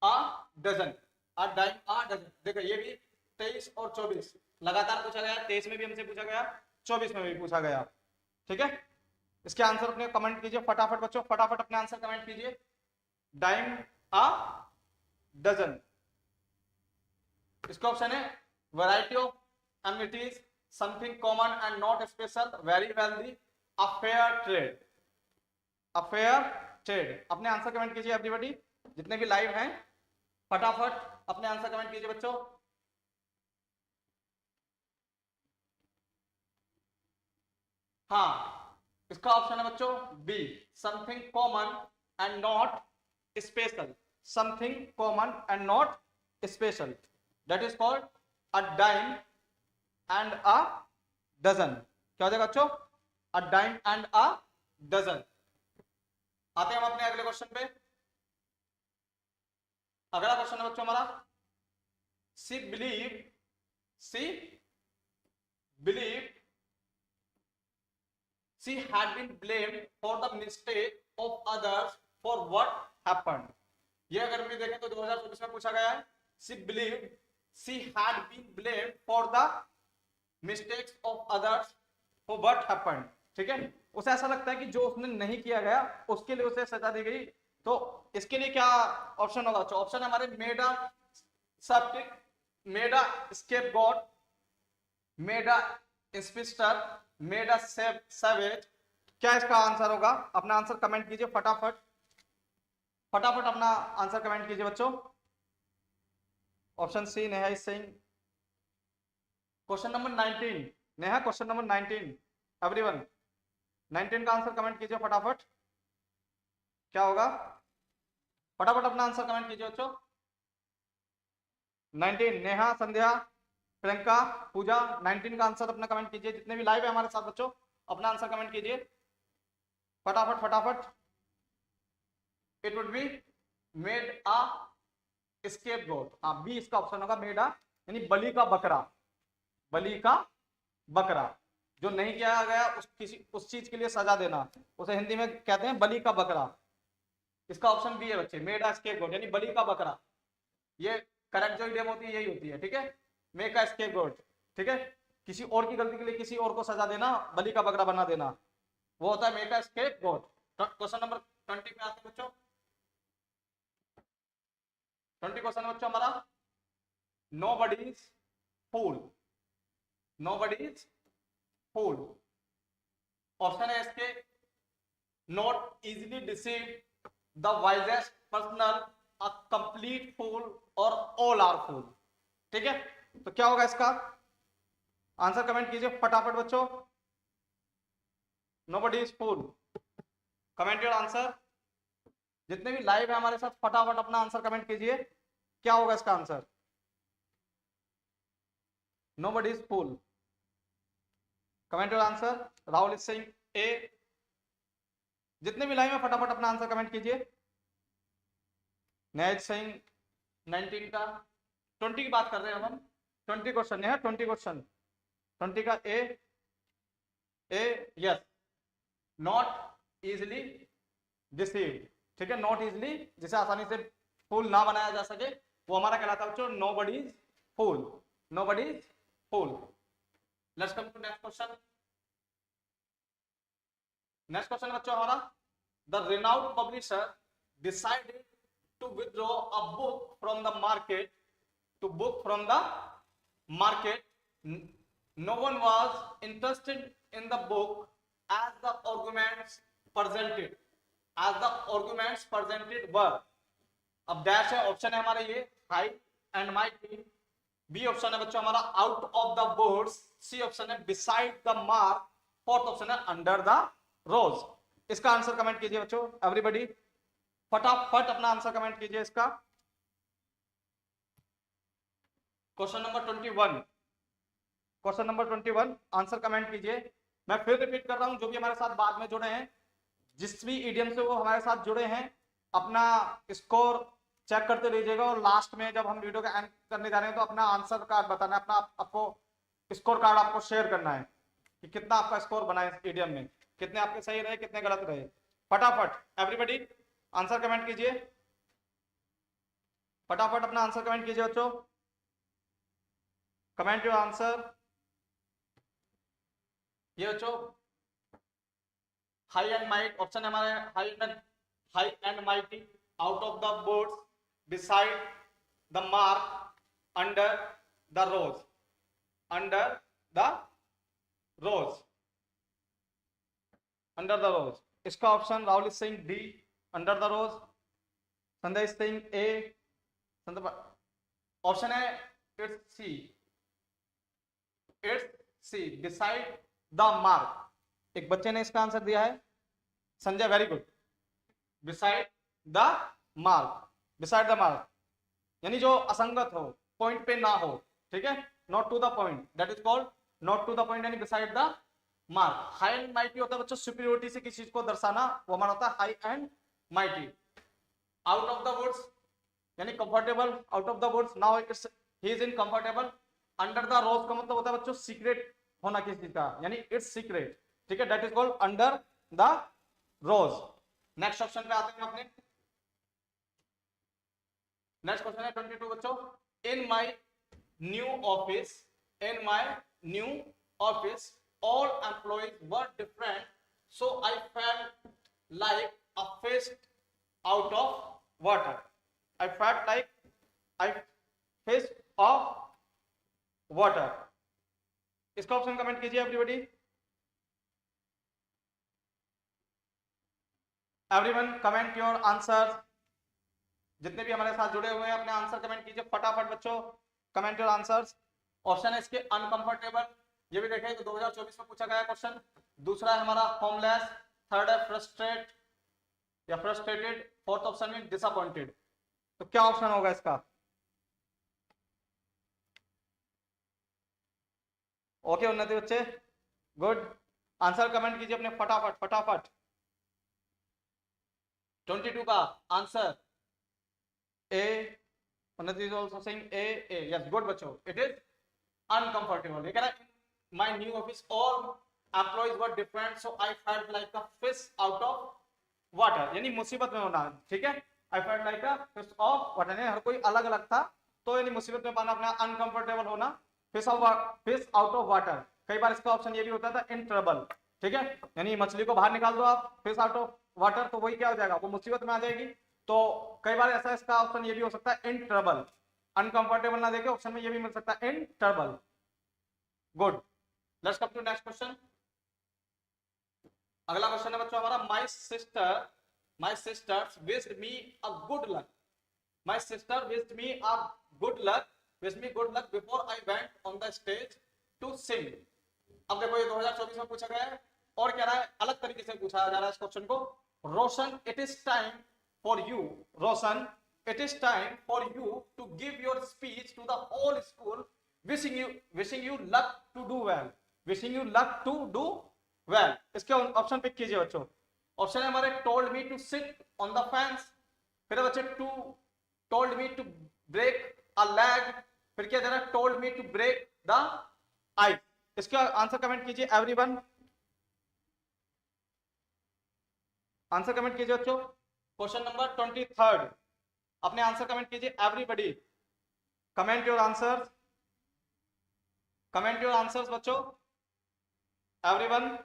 a dozen. A dime a dozen. देखो ये भी 23 और 24 लगातार पूछा गया। 23 में भी हमसे पूछा गया, 24 में भी पूछा गया। ठीक है, इसके आंसर अपने कमेंट कीजिए फटाफट बच्चों, फटाफट अपने आंसर कमेंट कीजिए। डाइम अ डजन, इसका ऑप्शन है variety of amities, something common and not special, very wealthy, a fair trade. A fair trade. अपने आंसर कमेंट कीजिए एवरीबॉडी, जितने भी लाइव हैं फटाफट अपने आंसर कमेंट कीजिए बच्चों। हाँ, इसका ऑप्शन है बच्चों B, something common and not special. Something common and not special, that is called a dime and a dozen. क्या हो जाएगा बच्चों? A dime and a dozen. आते हैं हम अपने अगले क्वेश्चन पे। अगला क्वेश्चन है बच्चों हमारा she believe, she believe she had been blamed for the mistake of others for what happened। ये अगर हम देखें तो 2024 में पूछा गया है। she believed she had been blamed for the mistakes of others for what happened। ठीक है, उसे ऐसा लगता है कि जो उसने नहीं किया गया उसके लिए उसे सजा दी गई। तो इसके लिए क्या ऑप्शन होगा? ऑप्शन हमारे मेड अ सबटिक, made a scapegoat, made a inspector, made a savage. क्या इसका आंसर होगा? अपना आंसर कमेंट कीजिए फटाफट, फटाफट अपना आंसर कमेंट कीजिए बच्चों। Option C Neha is saying. Question number 19 Neha, question number 19 everyone, 19 का आंसर कमेंट कीजिए फटाफट। क्या होगा? फटाफट अपना आंसर कमेंट कीजिए बच्चों। 19 नेहा, संध्या, प्रियंका, पूजा, 19 का आंसर अपना कमेंट कीजिए। जितने भी लाइव है हमारे साथ बच्चों अपना आंसर कमेंट कीजिए फटाफट फटाफट। It would be made a scapegoat. B इसका ऑप्शन होगा, मेड अ यानी बलि का बकरा। बलि का बकरा, जो नहीं किया गया उस चीज के लिए सजा देना, उसे हिंदी में कहते हैं बलि का बकरा। इसका ऑप्शन बी है बच्चे, मेड अ स्केपगोट यानी बलि का बकरा। ये करेक्ट जो इडियम होती है यही होती है। ठीक है, मेक अ स्केपगोट। ठीक है, किसी और की गलती के लिए किसी और को सजा देना, बलि का बकरा बना देना, वो होता है make a scapegoat. Question number 20 पे आते हैं बच्चों। 20 क्वेश्चन है बच्चों हमारा nobody is fool. Nobody is fool. Option है इसके not easily deceive, the wisest personal, a complete fool और ऑल आर फूल। ठीक है, तो क्या होगा इसका आंसर? कमेंट कीजिए फटाफट बच्चों। Nobody is fool, comment your answer. जितने भी लाइव है हमारे साथ फटाफट अपना आंसर कमेंट कीजिए। क्या होगा इसका answer? Nobody is fool, comment your answer. Rahul is saying A. जितने भी लाइव है फटाफट अपना आंसर कमेंट कीजिए। नेहा इज सेइंग 19 का, 20 की बात कर रहे हैं हम। 20 क्वेश्चन है, 20 क्वेश्चन, 20 का A. Yes, not easily deceived. ठीक है, नॉट इजिली, जिसे आसानी से फूल ना बनाया जा सके, वो हमारा कहलाता है बच्चों nobody is fool. Nobody is fool. Let's come to next question. Next question बच्चों हमारा the renowned publisher decided to withdraw a book from the market, to book from the market. No one was interested in the book as the arguments presented as the arguments presented were. अब dash है, option है हमारा ये high and mighty, B option है बच्चों हमारा out of the boards, C option है beside the mark, fourth option है अंडर द रोज। इसका आंसर कमेंट कीजिए बच्चों, एवरीबॉडी फटाफट अपना आंसर कमेंट कीजिए इसका। Question number 21, question number 21 answer comment कीजिए। मैं फिर रिपीट कर रहा हूं, जो भी हमारे साथ बाद में जुड़े हैं, जिस भी ईडियम से वो हमारे साथ जुड़े हैं, अपना स्कोर चेक करते रहिएगा और लास्ट में जब हम वीडियो का एंड करने जा रहे हैं तो अपना आंसर कार्ड बताना है, अपना आपको स्कोर कार्ड आपको शेयर करना है कि कितना आपका स्कोर बना है इस ईडियम में, कितने आपके सही रहे कितने गलत रहे। फटाफट एवरीबॉडी आंसर कमेंट कीजिए, फटाफट अपना आंसर कमेंट कीजिए बच्चों, कमेंट योर आंसर। ये बच्चों हाई एंड माइट ऑप्शन है हमारे, high and mighty, out of the boards, beside the mark, under the rose, under the rose, under the rose। इसका option Rahul is saying D, under the rose. Sanjay is saying A, option है it's C, it's C beside the mark. एक बच्चे ने इसका आंसर दिया है Sanjay, very good, beside the mark, beside the mark यानी जो असंगत हो, पॉइंट पे ना हो, ठीक है, not to the point, that is called not to the point यानी beside the mark. High and mighty होता है बच्चों सुपीरियोरिटी से किसी चीज को दर्शाना, वो हमारा होता है high and mighty. Out of the woods यानी comfortable, out of the woods, now it's he is uncomfortable. Under the rose का मतलब होता है बच्चों सीक्रेट होना किसी चीज का, यानी इट्स सीक्रेट, ठीक है, that is called under the rose. Next option पे आते हैं अपने, नेक्स्ट क्वेश्चन है 22 बच्चों। In my new office, in my new office all employees were different, so I felt like a fish out of water. I felt like I fish of water। इसका option comment कीजिए everybody, everyone comment your answer. जितने भी हमारे साथ जुड़े हुए हैं अपने आंसर कमेंट कीजिए फटाफट बच्चों, कमेंट योर आंसर्स। ऑप्शन है इसके अनकंफर्टेबल, ये भी देखें तो 2024 में पूछा गया क्वेश्चन। दूसरा है हमारा होमलेस, थर्ड है फ्रस्ट्रेट या फ्रस्ट्रेटेड, फोर्थ ऑप्शन में डिसअपॉइंटेड। तो क्या ऑप्शन होगा इसका? ओके उन्नति बच्चे, गुड, आंसर कमेंट कीजिए अपने फटाफट फटाफट। 22 का आंसर ए, उन्नति is also saying A, yes good बच्चों, इट इज अनकंफर्टेबल। ये कह रहा है my new office all employees were different so I felt like a fish out of water, यानी मुसीबत में होना, ठीक है, I felt like a fish of water यानी हर कोई अलग अलग था, तो यानी मुसीबत में पाना, अपना अनकंफर्टेबल होना, fish out of water। कई बार इसका ऑप्शन ये भी होता था in trouble, ठीक है, यानी मछली को बाहर निकाल दो आप, fish out of water, तो वही क्या हो जाएगा, वो मुसीबत में आ जाएगी। तो कई बार ऐसा इसका ऑप्शन ये भी हो सकता है in trouble, अनकंफर्टेबल ना देके ऑप्शन में ये भी मिल सकता है in trouble। Good, let's come to next question. अगला क्वेश्चन है बच्चों हमारा, my sisters wished me a good luck, my sister wished me a good luck, wished me good luck before I went on the stage to sing. अब देखो ये 2024 में पूछा गया है और कह रहा है अलग तरीके से पूछा जा रहा है इस क्वेश्चन को। Roshan it is time for you, Roshan it is time for you to give your speech to the whole school, wishing you luck to do well, wishing you luck to do well। इसके option pick कीजिए बच्चों। Option है हमारे told me to sit on the fence, फिर बच्चे told me to break a leg, फिर क्या दे रहा है told me to break the ice। इसका आंसर कमेंट कीजिए एवरीवन, आंसर कमेंट कीजिए बच्चों। क्वेश्चन नंबर 23 अपने आंसर कमेंट कीजिए everybody, comment your answers, comment your answers बच्चों एवरीवन।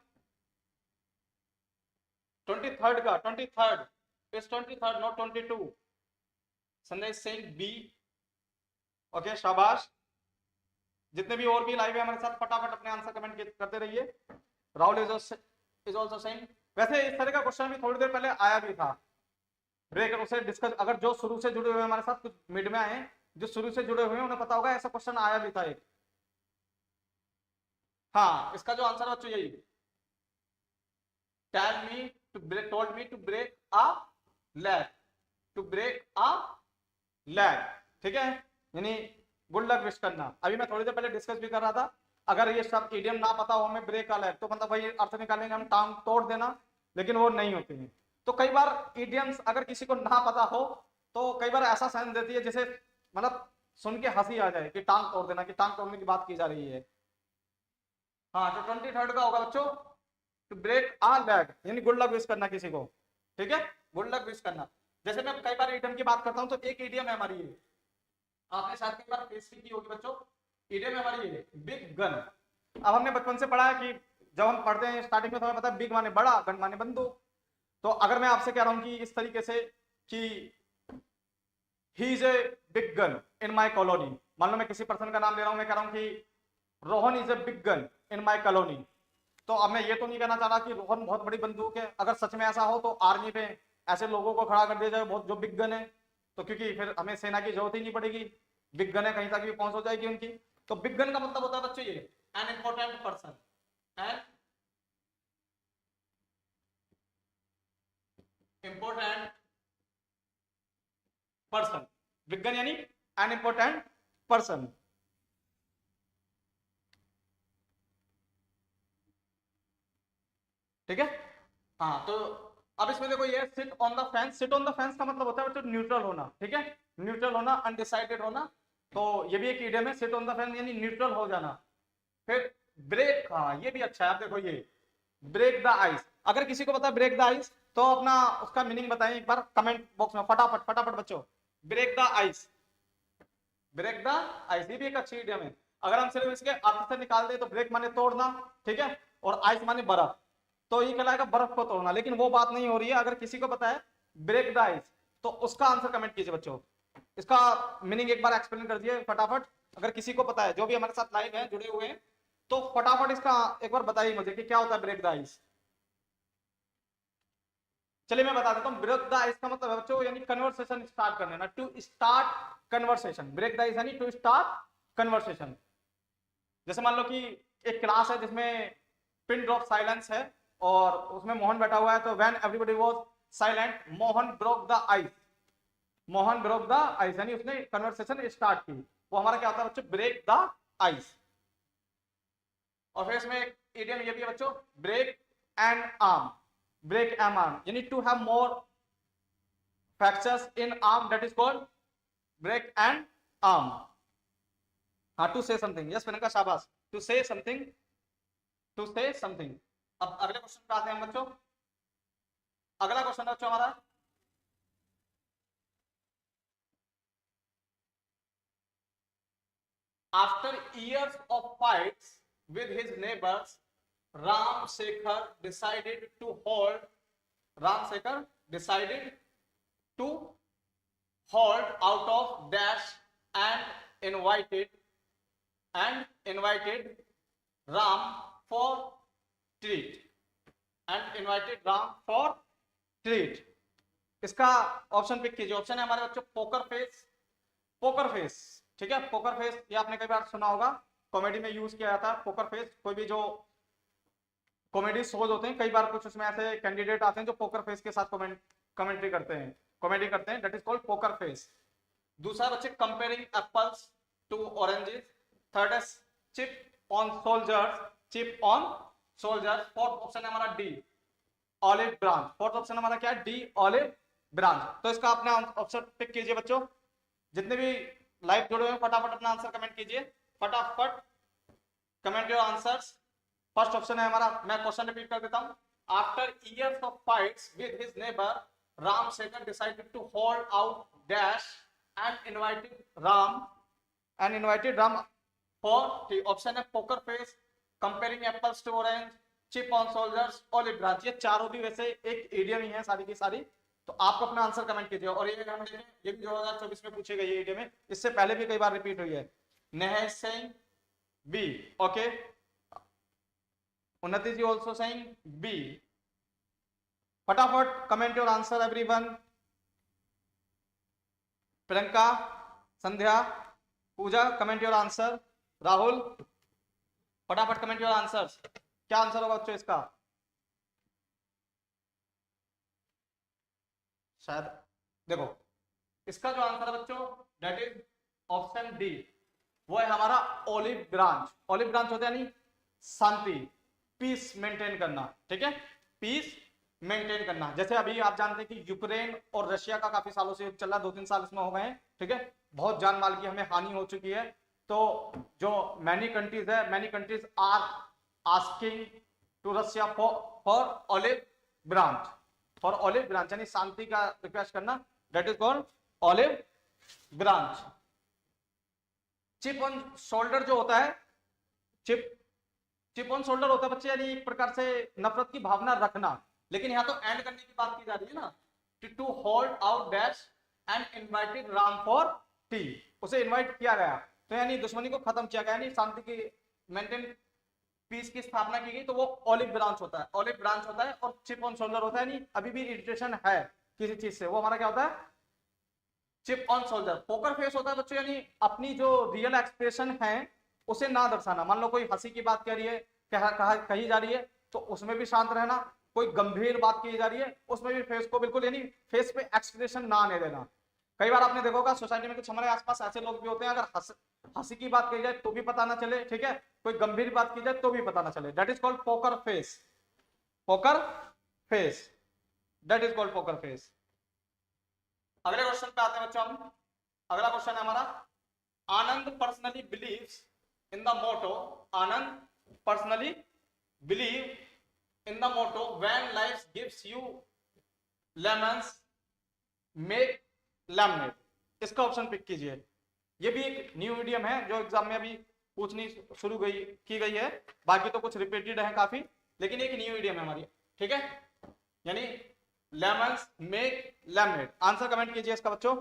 23 का 23 is 23 not 22। Sanjay saying B, okay शाबाश। जितने भी और भी लाइव है हमारे साथ फटाफट अपने आंसर कमेंट करते रहिए। राहुल इज आल्सो सेइंग वैसे इस तरह का क्वेश्चन भी थोड़ी देर पहले आया भी था, ब्रेक उसे डिस्कस, अगर जो शुरू से जुड़े हुए हमारे साथ, कुछ मिड में आए जो शुरू से जुड़े हुए हैं उन्हें पता होगा ऐसा क्वेश्चन आया भी था एक। हाँ, इसका जो आंसर बच्चों यही, tell me to break, told me to break a leg, to break a leg, ठीक है, यानी गुड लक विश करना। अभी मैं थोड़ी देर पहले डिस्कस भी कर रहा था, अगर ये सब इडियम ना पता हो हमें ब्रेक का लैग, तो मतलब वही अर्थ निकालेंगे हम टांग तोड़ देना, लेकिन वो नहीं होती है। तो कई बार इडियम्स अगर किसी को ना पता हो तो कई बार ऐसा सेंस देती है जैसे मतलब सुन के हंसी आ जाए कि टांग तोड़ देना, कि टांग तोड़ने की बात की जा रही है। हाँ, तो 23rd का होगा बच्चों टू ब्रेक आ लैग, यानी गुड लक विश करना किसी को, ठीक है, गुड लक विश करना। जैसे मैं कई बार इडियम की बात करता हूँ तो एक इडियम है हमारी ये, आपने शायद कई बार फेस की होगी बच्चों, इडियम है हमारी ये बिग गन। अब हमने बचपन से पढ़ा है कि जब हम पढ़ते हैं स्टार्टिंग में तो हमें पता है बिग माने बड़ा, गन माने बंदूक। तो अगर मैं आपसे कह रहा हूं कि इस तरीके से कि he is a big gun in my colony, मान लो मैं किसी पर्सन का नाम ले रहा हूं, मैं कह रहा हूं कि Rohan is a big gun in my colony, तो अब मैं ये तो नहीं कहना चाह रहा कि रोहन बहुत बड़ी बंदूक है। अगर सच में ऐसा हो तो आर्मी पे ऐसे लोगों को खड़ा कर दिया जाए बहुत जो बिग गन है, तो क्योंकि फिर हमें सेना की जरूरत ही नहीं पड़ेगी, बिग गन है कहीं तक भी पहुंच हो जाएगी उनकी। तो बिग गन का मतलब होता है बच्चों ये an important person, an important person, big gun यानी एन इंपॉर्टेंट पर्सन, ठीक है। हाँ, तो अब इसमें देखो ये sit on the fence, sit on the fence का मतलब होता है बच्चों न्यूट्रल होना, ठीक है, न्यूट्रल होना, अनडिसाइडेड होना। तो ये भी एक इडियम है, सिट ऑन द फेंस यानी न्यूट्रल हो जाना। फिर ब्रेक, हाँ ये भी अच्छा है, आप देखो ये ब्रेक द आइस, अगर किसी को पता है ब्रेक द आइस तो अपना उसका मीनिंग बताएं एक बार कमेंट बॉक्स में, फटाफट फटाफट बच्चों। Break the ice, break the ice, ये भी एक अच्छी इडियम है। अगर हम सिर्फ इसके अर्थ से निकाल दे तो ब्रेक माने तोड़ना, ठीक है, और आइस माने बर्फ, तो ये कहलाएगा बर्फ को तोड़ना। लेकिन वो बात नहीं हो रही है, अगर किसी को पता है ब्रेक द आइस तो उसका आंसर कमेंट कीजिए बच्चों, इसका मीनिंग एक बार एक्सप्लेन कर दिए फटाफट। अगर किसी को पता है जो भी हमारे साथ लाइव है जुड़े हुए हैं तो फटाफट इसका एक बार बताइए मुझे कि क्या होता है ब्रेक द आइस। चलिए मैं बता देता हूँ, ब्रेक द आइस का मतलब है बच्चों यानी कन्वर्सेशन स्टार्ट कर देना, to start conversation, break the ice यानी टू स्टार्ट कन्वर्सेशन। जैसे मान लो कि एक क्लास है जिसमें पिन ड्रॉप साइलेंस है और उसमें मोहन बैठा हुआ है, तो when everybody was silent Mohan broke the ice, Mohan broke the ice यानी उसने कन्वर्सेशन स्टार्ट की, वो हमारा क्या होता है बच्चों ब्रेक द आइस। और फिर इसमें एक इडियम ये भी है बच्चों break and arm, break an arm यानी to have more fractures in arm that is called break and arm. हाँ, to say something, yes Priyanka शाबाश, to say something, to say something. अब अगले क्वेश्चन पे आते हैं बच्चों, अगला क्वेश्चन बच्चों हमारा after years of fights with his neighbors, Ram Shekhar decided to hold. Ram Shekhar decided to hold out of dash and invited Ram for treat and invited Ram for treat. इसका option pick कीजिए, option है हमारे बच्चों poker face, poker face, ठीक है, poker face ये आपने कई बार सुना होगा, कॉमेडी में यूज किया जाता है पोकर फेस। कोई भी जो कॉमेडी शोज होते हैं कई बार कुछ उसमें ऐसे कैंडिडेट आते हैं जो पोकर फेस के साथ कमेंट्री करते हैं, कॉमेडी करते हैं, that is called poker face. दूसरा बच्चे comparing apples to oranges, third है chip on soldiers, chip on soldiers. Fourth option है हमारा D olive branch, fourth option हमारा क्या है डी ऑलिव ब्रांच। तो इसका अपना ऑप्शन पिक कीजिए बच्चों, जितने भी लाइव जुड़े हुए फटाफट अपना आंसर कमेंट कीजिए, फटाफट comment your answers. First option है हमारा, मैं क्वेश्चन रिपीट कर देता हूं, after years of fights with his neighbour Ram Shekhar decided to hold out dash and invited Ram for, option है poker face, comparing apples to orange, chip on soldiers, olive branch. ये चारों भी वैसे एक इडियम ही है सारी की सारी, तो आप अपना आंसर कमेंट कीजिए। और ये हम देखें ये भी 2024 में पूछे गए ये इडियम है, इससे पहले भी कई बार रिपीट हुई है। Neha Singh B, okay, Unnati ji also saying B, फटाफट comment your answer everyone. Priyanka, Sandhya, Puja, comment your answer. Rahul, फटाफट कमेंट योर आंसर्स। क्या आंसर होगा बच्चों इसका? शायद देखो, इसका जो आंसर है बच्चों दैट इज ऑप्शन डी, वो है हमारा ऑलिव ब्रांच। ऑलिव ब्रांच होता है यानी शांति, पीस मेंटेन करना, ठीक है, पीस मेंटेन करना। जैसे अभी आप जानते हैं कि यूक्रेन और रशिया का काफी सालों से युद्ध चल रहा है, 2-3 साल इसमें हो गए हैं, ठीक है, बहुत जान माल की हमें हानि हो चुकी है। तो जो मैनी कंट्रीज है, many countries are asking to Russia for olive branch, for olive branch यानी शांति का रिक्वेस्ट करना, that is called olive branch. Chip on shoulder जो होता है, चिप ऑन शोल्डर होता है बच्चे यानी एक प्रकार से नफरत की भावना रखना, लेकिन यहाँ तो एंड करने की बात की जा रही है ना, to hold out dash and invited Ram for tea, उसे इनवाइट किया गया, तो यानी दुश्मनी को खत्म किया गया, यानी शांति की मेंटेन पीस की स्थापना की गई, तो वो ऑलिव ब्रांच होता है, ऑलिव ब्रांच होता है। और चिप ऑन शोल्डर होता है यानी अभी भी इरिटेशन है किसी चीज से, वो हमारा क्या होता है? Chip on shoulder. Poker face होता है बच्चों यानी अपनी जो रियल एक्सप्रेशन है उसे ना दर्शाना। मान लो कोई हंसी की बात कर रही है, कही जा रही है, तो उसमें भी शांत रहना। कोई गंभीर बात की जा रही है उसमें भी फेस को बिल्कुल यानी फेस पे एक्सप्रेशन ना आने देना। कई बार आपने देखा होगा सोसाइटी में कुछ हमारे आसपास ऐसे लोग भी होते हैं, अगर हंसी की बात कही जाए तो भी पता ना चले, ठीक है, कोई गंभीर बात की जाए तो भी पता ना चले, that is called poker face, poker face, that is called poker face. अगले क्वेश्चन पे आते हैं बच्चों हम। अगला क्वेश्चन है हमारा, Anand personally believes in the motto, Anand personally believe in the motto when life gives you lemons make lemonade. इसका ऑप्शन पिक कीजिए। ये भी एक न्यू मीडियम है जो एग्जाम में अभी पूछनी शुरू की गई है, बाकी तो कुछ रिपीटेड है काफी, लेकिन एक न्यू मीडियम है हमारी, ठीक है, यानी lemons make lemonade. Answer comment कीजिए इसका बच्चों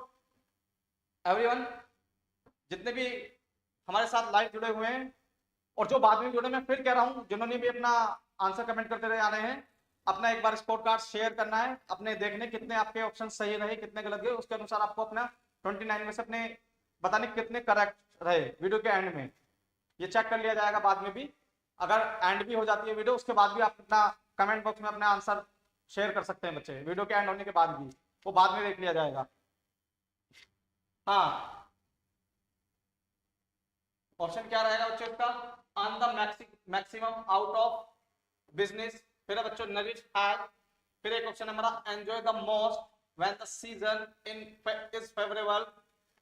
एवरीवन, जितने भी हमारे साथ लाइव जुड़े हुए हैं और जो बाद में जुड़े, मैं फिर कह रहा हूं जिन्होंने भी अपना आंसर कमेंट करते रहे आ रहे हैं, अपना एक बार स्कोर कार्ड शेयर करना है, अपने देखने कितने आपके ऑप्शन सही रहे कितने गलत गए, उसके अनुसार आपको अपना 29 में से अपने बताने कितने करेक्ट रहे वीडियो के एंड में, ये चेक कर लिया जाएगा बाद में भी। अगर एंड भी हो जाती है वीडियो उसके बाद भी आप अपना कमेंट बॉक्स में अपना आंसर शेयर कर सकते हैं बच्चे, वीडियो के एंड होने के बाद भी, वो बाद में देख लिया जाएगा। हाँ, ऑप्शन क्या रहेगा बच्चों इसका? On the maximum out of business, फिर बच्चों नरिश हैज, फिर एक ऑप्शन है हमारा enjoy the most when the season is favourable,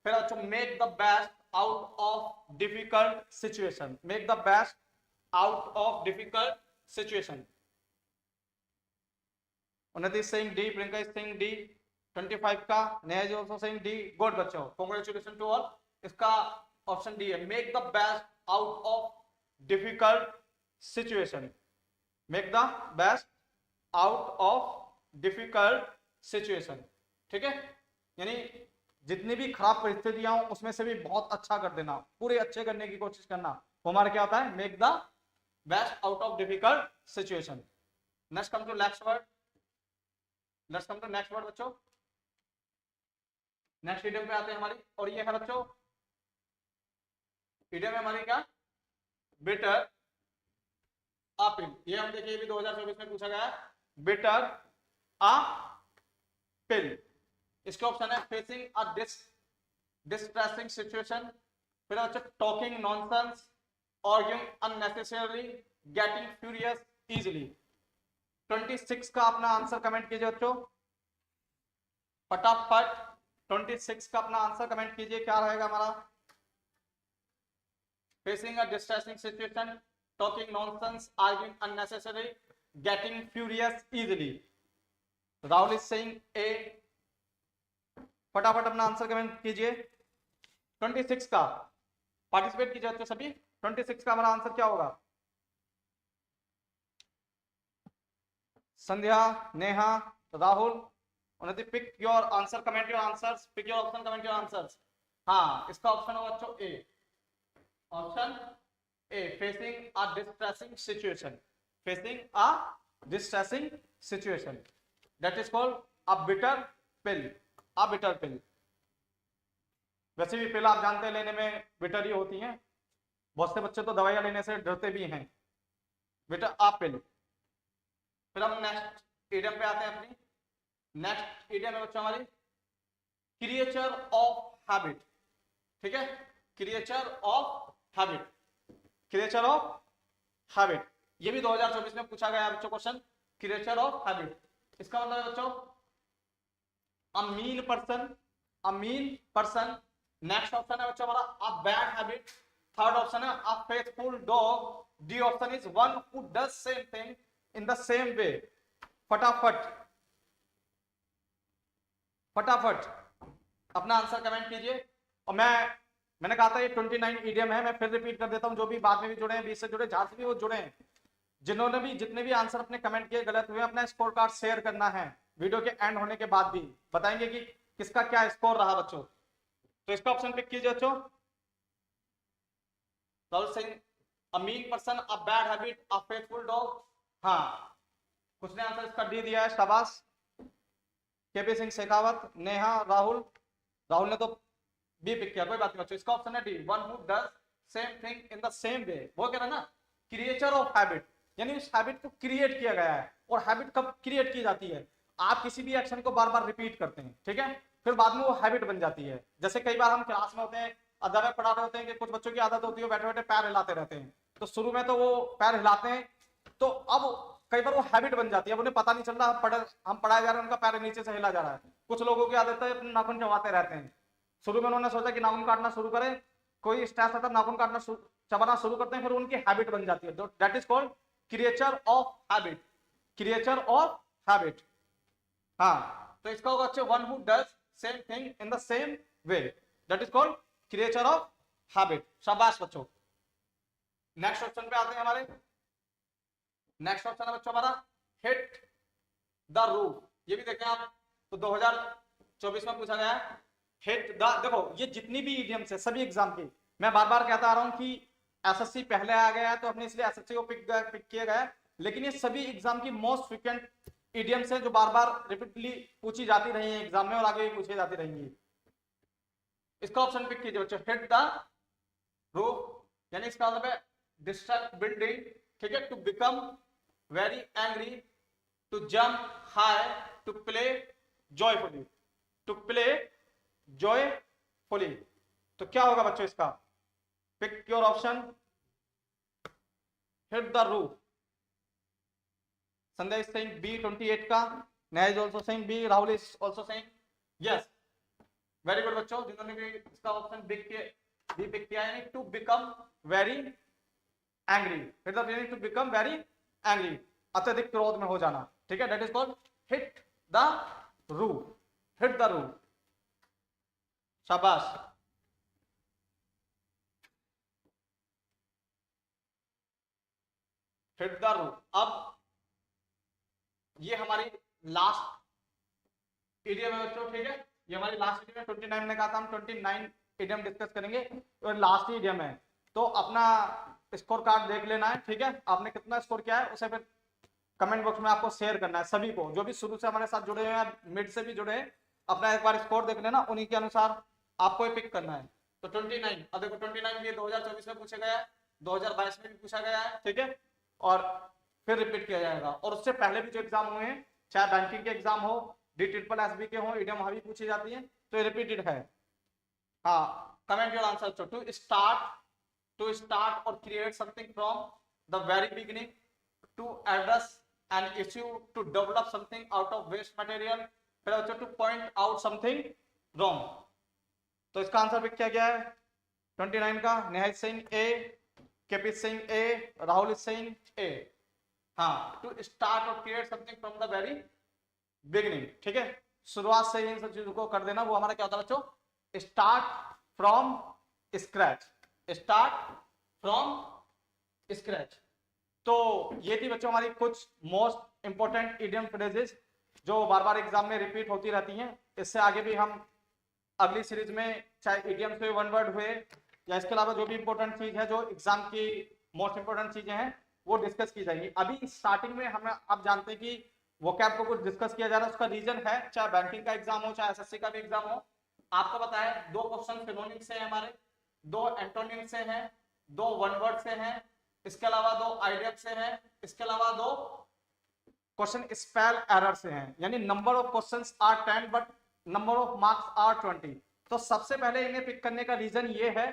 फिर बच्चों make the best out of difficult situation, make the best out of difficult situation. उन्नति is saying D, Priyanka is saying D, 25 का Neha is also saying D, good बच्चों, congratulations to all। इसका option D है, make the best out of difficult situation, make the best out of difficult situation, ठीक है, यानी जितनी भी खराब परिस्थितियां हो उसमें से भी बहुत अच्छा कर देना, पूरे अच्छे करने की कोशिश करना, वो हमारा क्या होता है? Make the best out of difficult situation. Next come to next word, let's come to next word बच्चों। नेक्स्ट इडियम पे आते हैं हमारी, और ये है बच्चों इडियम है हमारी क्या? Bitter appeal. ये हम देखिए भी 2024 में पूछा गया है, बिटर अपील। इसके ऑप्शन है फेसिंग अ डिस्ट्रेसिंग सिचुएशन, फिर बच्चों talking nonsense, arguing unnecessarily, getting furious easily. 26 का अपना आंसर कमेंट कीजिए बच्चों फटाफट, 26 का अपना आंसर कमेंट कीजिए, क्या रहेगा हमारा? Facing a distressing situation, talking nonsense, arguing unnecessary, getting furious easily. Rahul is saying ए, फटाफट अपना आंसर कमेंट कीजिए 26 का, पार्टिसिपेट कीजिए बच्चों सभी। 26 का हमारा आंसर क्या होगा? संध्या, Neha, Rahul, Unnati, pick your answer, comment your answers, pick your option, comment your answers. हाँ, इसका ऑप्शन होगा बच्चों A, option A, facing a distressing situation, facing a distressing situation. That is called a bitter pill, a bitter pill. वैसे भी पिल आप जानते हैं लेने में बिटर ही होती हैं, बहुत से बच्चे तो दवाइयां लेने से डरते भी हैं। बेटा अ पिल। फिर हम नेक्स्ट इडियम पे आते हैं अपनी। नेक्स्ट इडियम है बच्चों हमारी क्रिएचर ऑफ हैबिट, ठीक है, creature of habit, creature of habit. ये भी 2024 में पूछा गया बच्चों क्वेश्चन, क्रिएचर ऑफ हैबिट। इसका मतलब है बच्चों a mean person, a mean person. Next option है बच्चों हमारा a bad habit. Third option है a faithful dog. D option is one who does same thing in the same way. फटाफट फटाफट अपना आंसर कमेंट कीजिए। और मैंने कहा था ये 29 ईडियम है, मैं फिर रिपीट कर देता हूं, जो भी बाद में भी जुड़े हैं, 20 से जुड़े, जहां से भी वो जुड़े हैं, जिन्होंने भी जितने भी आंसर अपने कमेंट किए गलत हुए, अपना स्कोर कार्ड शेयर करना है वीडियो के एंड होने के बाद भी, बताएंगे कि किसका क्या स्कोर रहा बच्चों। तो इसका ऑप्शन पिक कीजिए बच्चों। राहुल सिंह अ मीन पर्सन, अ बैड हैबिट, अ फेथफुल डॉग। हाँ, कुछ ने आंसर इसका डी दिया है, शाबाश। केपी सिंह शेखावत, नेहा, राहुल, राहुल ने तो बी पिक किया, कोई बात नहीं बच्चों। इसका ऑप्शन है D, one who does same thing in the same वे। वो कह रहा है ना क्रिएचर ऑफ हैबिट, यानी उस हैबिट को क्रिएट किया गया है। और हैबिट कब क्रिएट की जाती है, आप किसी भी एक्शन को बार बार रिपीट करते हैं, ठीक है, फिर बाद में वो हैबिट बन जाती है। जैसे कई बार हम क्लास में होते हैं, अदर में पढ़ा रहे होते हैं कि कुछ बच्चों की आदत होती है बैठे बैठे पैर हिलाते रहते हैं, तो शुरू में तो वो पैर हिलाते हैं, तो अब कई बार वो हैबिट बन जाती है, अब उन्हें पता नहीं चल रहा हम पढ़ाए जा रहे हैं, उनका पैर नीचे से हिला जा रहा है। कुछ लोगों की आदत है अपने नाखून चबाते रहते हैं, शुरू में उन्होंने सोचा कि नाखून काटना शुरू करें, कोई स्ट्रेस आता है नाखून काटना चबाना शुरू करते हैं, फिर उनकी हैबिट बन जाती है। That is called creature of habit, creature of habit. हाँ, तो इसका होगा अच्छे one who does same thing in the same way, that is called creature of habit. शाबाश बच्चों। नेक्स्ट ऑप्शन पे आते हैं हमारे। नेक्स्ट ऑप्शन है बच्चों हमारा हिट द रूफ। ये भी देखें आप, तो 2024 में पूछा गया है हिट द। देखो ये जितनी भी इडियम्स है सभी एग्जाम की, मैं बार बार कहता आ रहा हूं कि एसएससी पहले आ गया है तो हमने इसलिए एसएससी को पिक किया गया है, लेकिन ये सभी एग्जाम की मोस्ट फ्रिक्वेंट इडियम्स है जो बार बार रिपीटली पूछी जाती रही है एग्जाम में और आगे भी पूछी जाती रहेंगी। इसका ऑप्शन पिक कीजिए बच्चों, हिट द रूफ, यानी इसका मतलब है डिस्ट्रक्ट बिल्डिंग, ठीक है, to become very angry, to jump high, to play joyfully, to play joyfully. तो क्या होगा बच्चों इसका, pick your option. Hit the roof, Sandesh Singh B 28 का, Neha is also saying B, Rahul is also saying yes, very good बच्चों, जिन्होंने भी इसका ऑप्शन बी पिक किया, यानी to become very angry, hit the meaning to become very angry, अत्यधिक क्रोध में हो जाना, ठीक है, that is called hit the roof, hit the roof. शाबाश। Hit the roof. अब ये हमारी लास्ट इडियम है बच्चों, ठीक है, ये हमारी लास्ट इडियम है। 29 ने कहा था हम 29 इडियम डिस्कस करेंगे, तो लास्ट इडियम है, तो अपना स्कोर कार्ड देख लेना है, ठीक है, आपने कितना स्कोर किया है उसे फिर कमेंट बॉक्स में आपको शेयर करना है। सभी को जो भी शुरू से हमारे साथ जुड़े हैं, मिड से भी जुड़े हैं, अपना एक बार स्कोर देख लेना, उन्हीं के अनुसार आपको पिक करना है। तो 29, अब देखो 29 ये 2024 में पूछा गया है, 2022 में भी पूछा गया है, ठीक है, और फिर रिपीट किया जाएगा। और उससे पहले भी जो एग्जाम हुए हैं, चाहे बैंकिंग के एग्जाम हो, DSSB के हो, इडियम वहां भी पूछी जाती है, तो ये रिपीटेड है। हाँ, comment your answer. To start और create something from the very beginning, to address an issue, to develop something out of waste material, फिर also to point out something wrong। तो इसका आंसर पिक किया गया है 29 का, नेहा सिंह ए, केपी सिंह ए, राहुल सिंह ए। हाँ, to start और create something from the very beginning, ठीक है, शुरुआत से इन सब चीजों को कर देना, वो हमारा क्या होता है बच्चों, start from scratch, start from scratch. तो ये थी बच्चों हमारी कुछ मोस्ट इंपोर्टेंट इडियम फ्रेजेस जो बार बार एग्जाम में रिपीट होती रहती हैं। इससे आगे भी हम अगली सीरीज में चाहे इडियम्स हुए, वन वर्ड हुए, या इसके अलावा जो भी इंपॉर्टेंट चीज है, जो एग्जाम की मोस्ट इंपोर्टेंट चीजें हैं, वो डिस्कस की जाएगी। अभी स्टार्टिंग में हम आप जानते हैं कि वोकैब को कुछ डिस्कस किया जा रहा है, उसका रीजन है, चाहे बैंकिंग का एग्जाम हो चाहे एसएससी का भी एग्जाम हो, आपको पता है 2 क्वेश्चन सिनोनिम से हैं हमारे, 2 एंटोनिम से हैं, 2 वन वर्ड से हैं, इसके अलावा 2 आइडियम से हैं, इसके अलावा 2 क्वेश्चन स्पेल एरर से हैं। यानी number of questions are 10 but number of marks are 20। तो सबसे पहले इन्हें पिक करने का रीजन ये है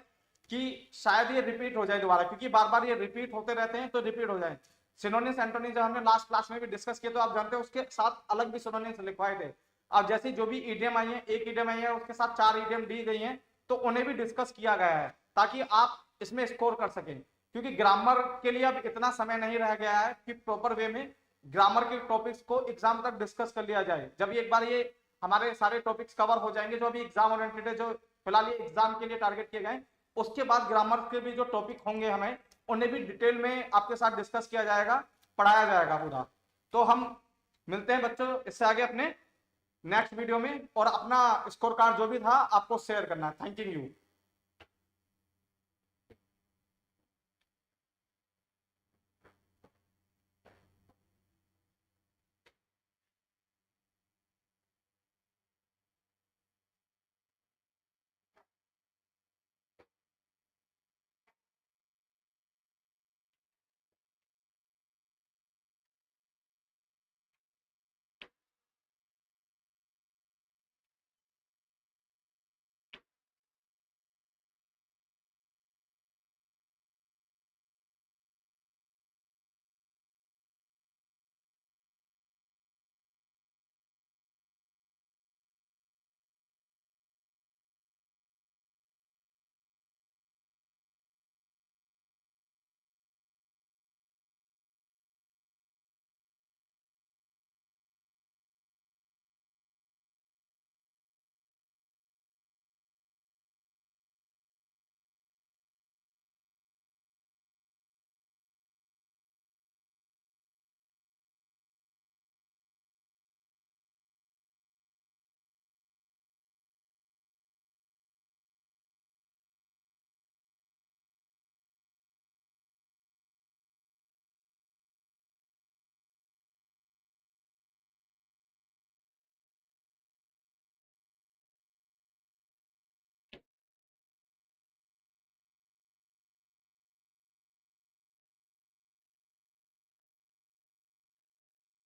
कि शायद ये रिपीट हो जाए दोबारा, क्योंकि बार बार ये रिपीट होते रहते हैं, तो रिपीट हो जाए। सिनोनिम्स एंटोनिम्स जब हमने लास्ट क्लास में भी डिस्कस किए तो आप जानते हैं उसके साथ अलग भी सिनोनिम्स लिखवाए थे। अब जैसे जो भी ईडियम आई है, एक ईडियम आई है उसके साथ 4 ईडियम दी गई हैं, तो उन्हें भी डिस्कस किया गया है ताकि आप इसमें स्कोर कर सकें। क्योंकि ग्रामर के लिए अब इतना समय नहीं रह गया है कि प्रॉपर वे में ग्रामर के टॉपिक्स को एग्जाम तक डिस्कस कर लिया जाए। जब एक बार ये हमारे सारे टॉपिक्स कवर हो जाएंगे जो अभी एग्जाम ओरिएंटेड है, जो फिलहाल ये एग्जाम के लिए टारगेट किए गए, उसके बाद ग्रामर के भी जो टॉपिक होंगे हमें उन्हें भी डिटेल में आपके साथ डिस्कस किया जाएगा, पढ़ाया जाएगा पूरा। तो हम मिलते हैं बच्चों इससे आगे अपने नेक्स्ट वीडियो में, और अपना स्कोर कार्ड जो भी था आपको शेयर करना है। Thank you.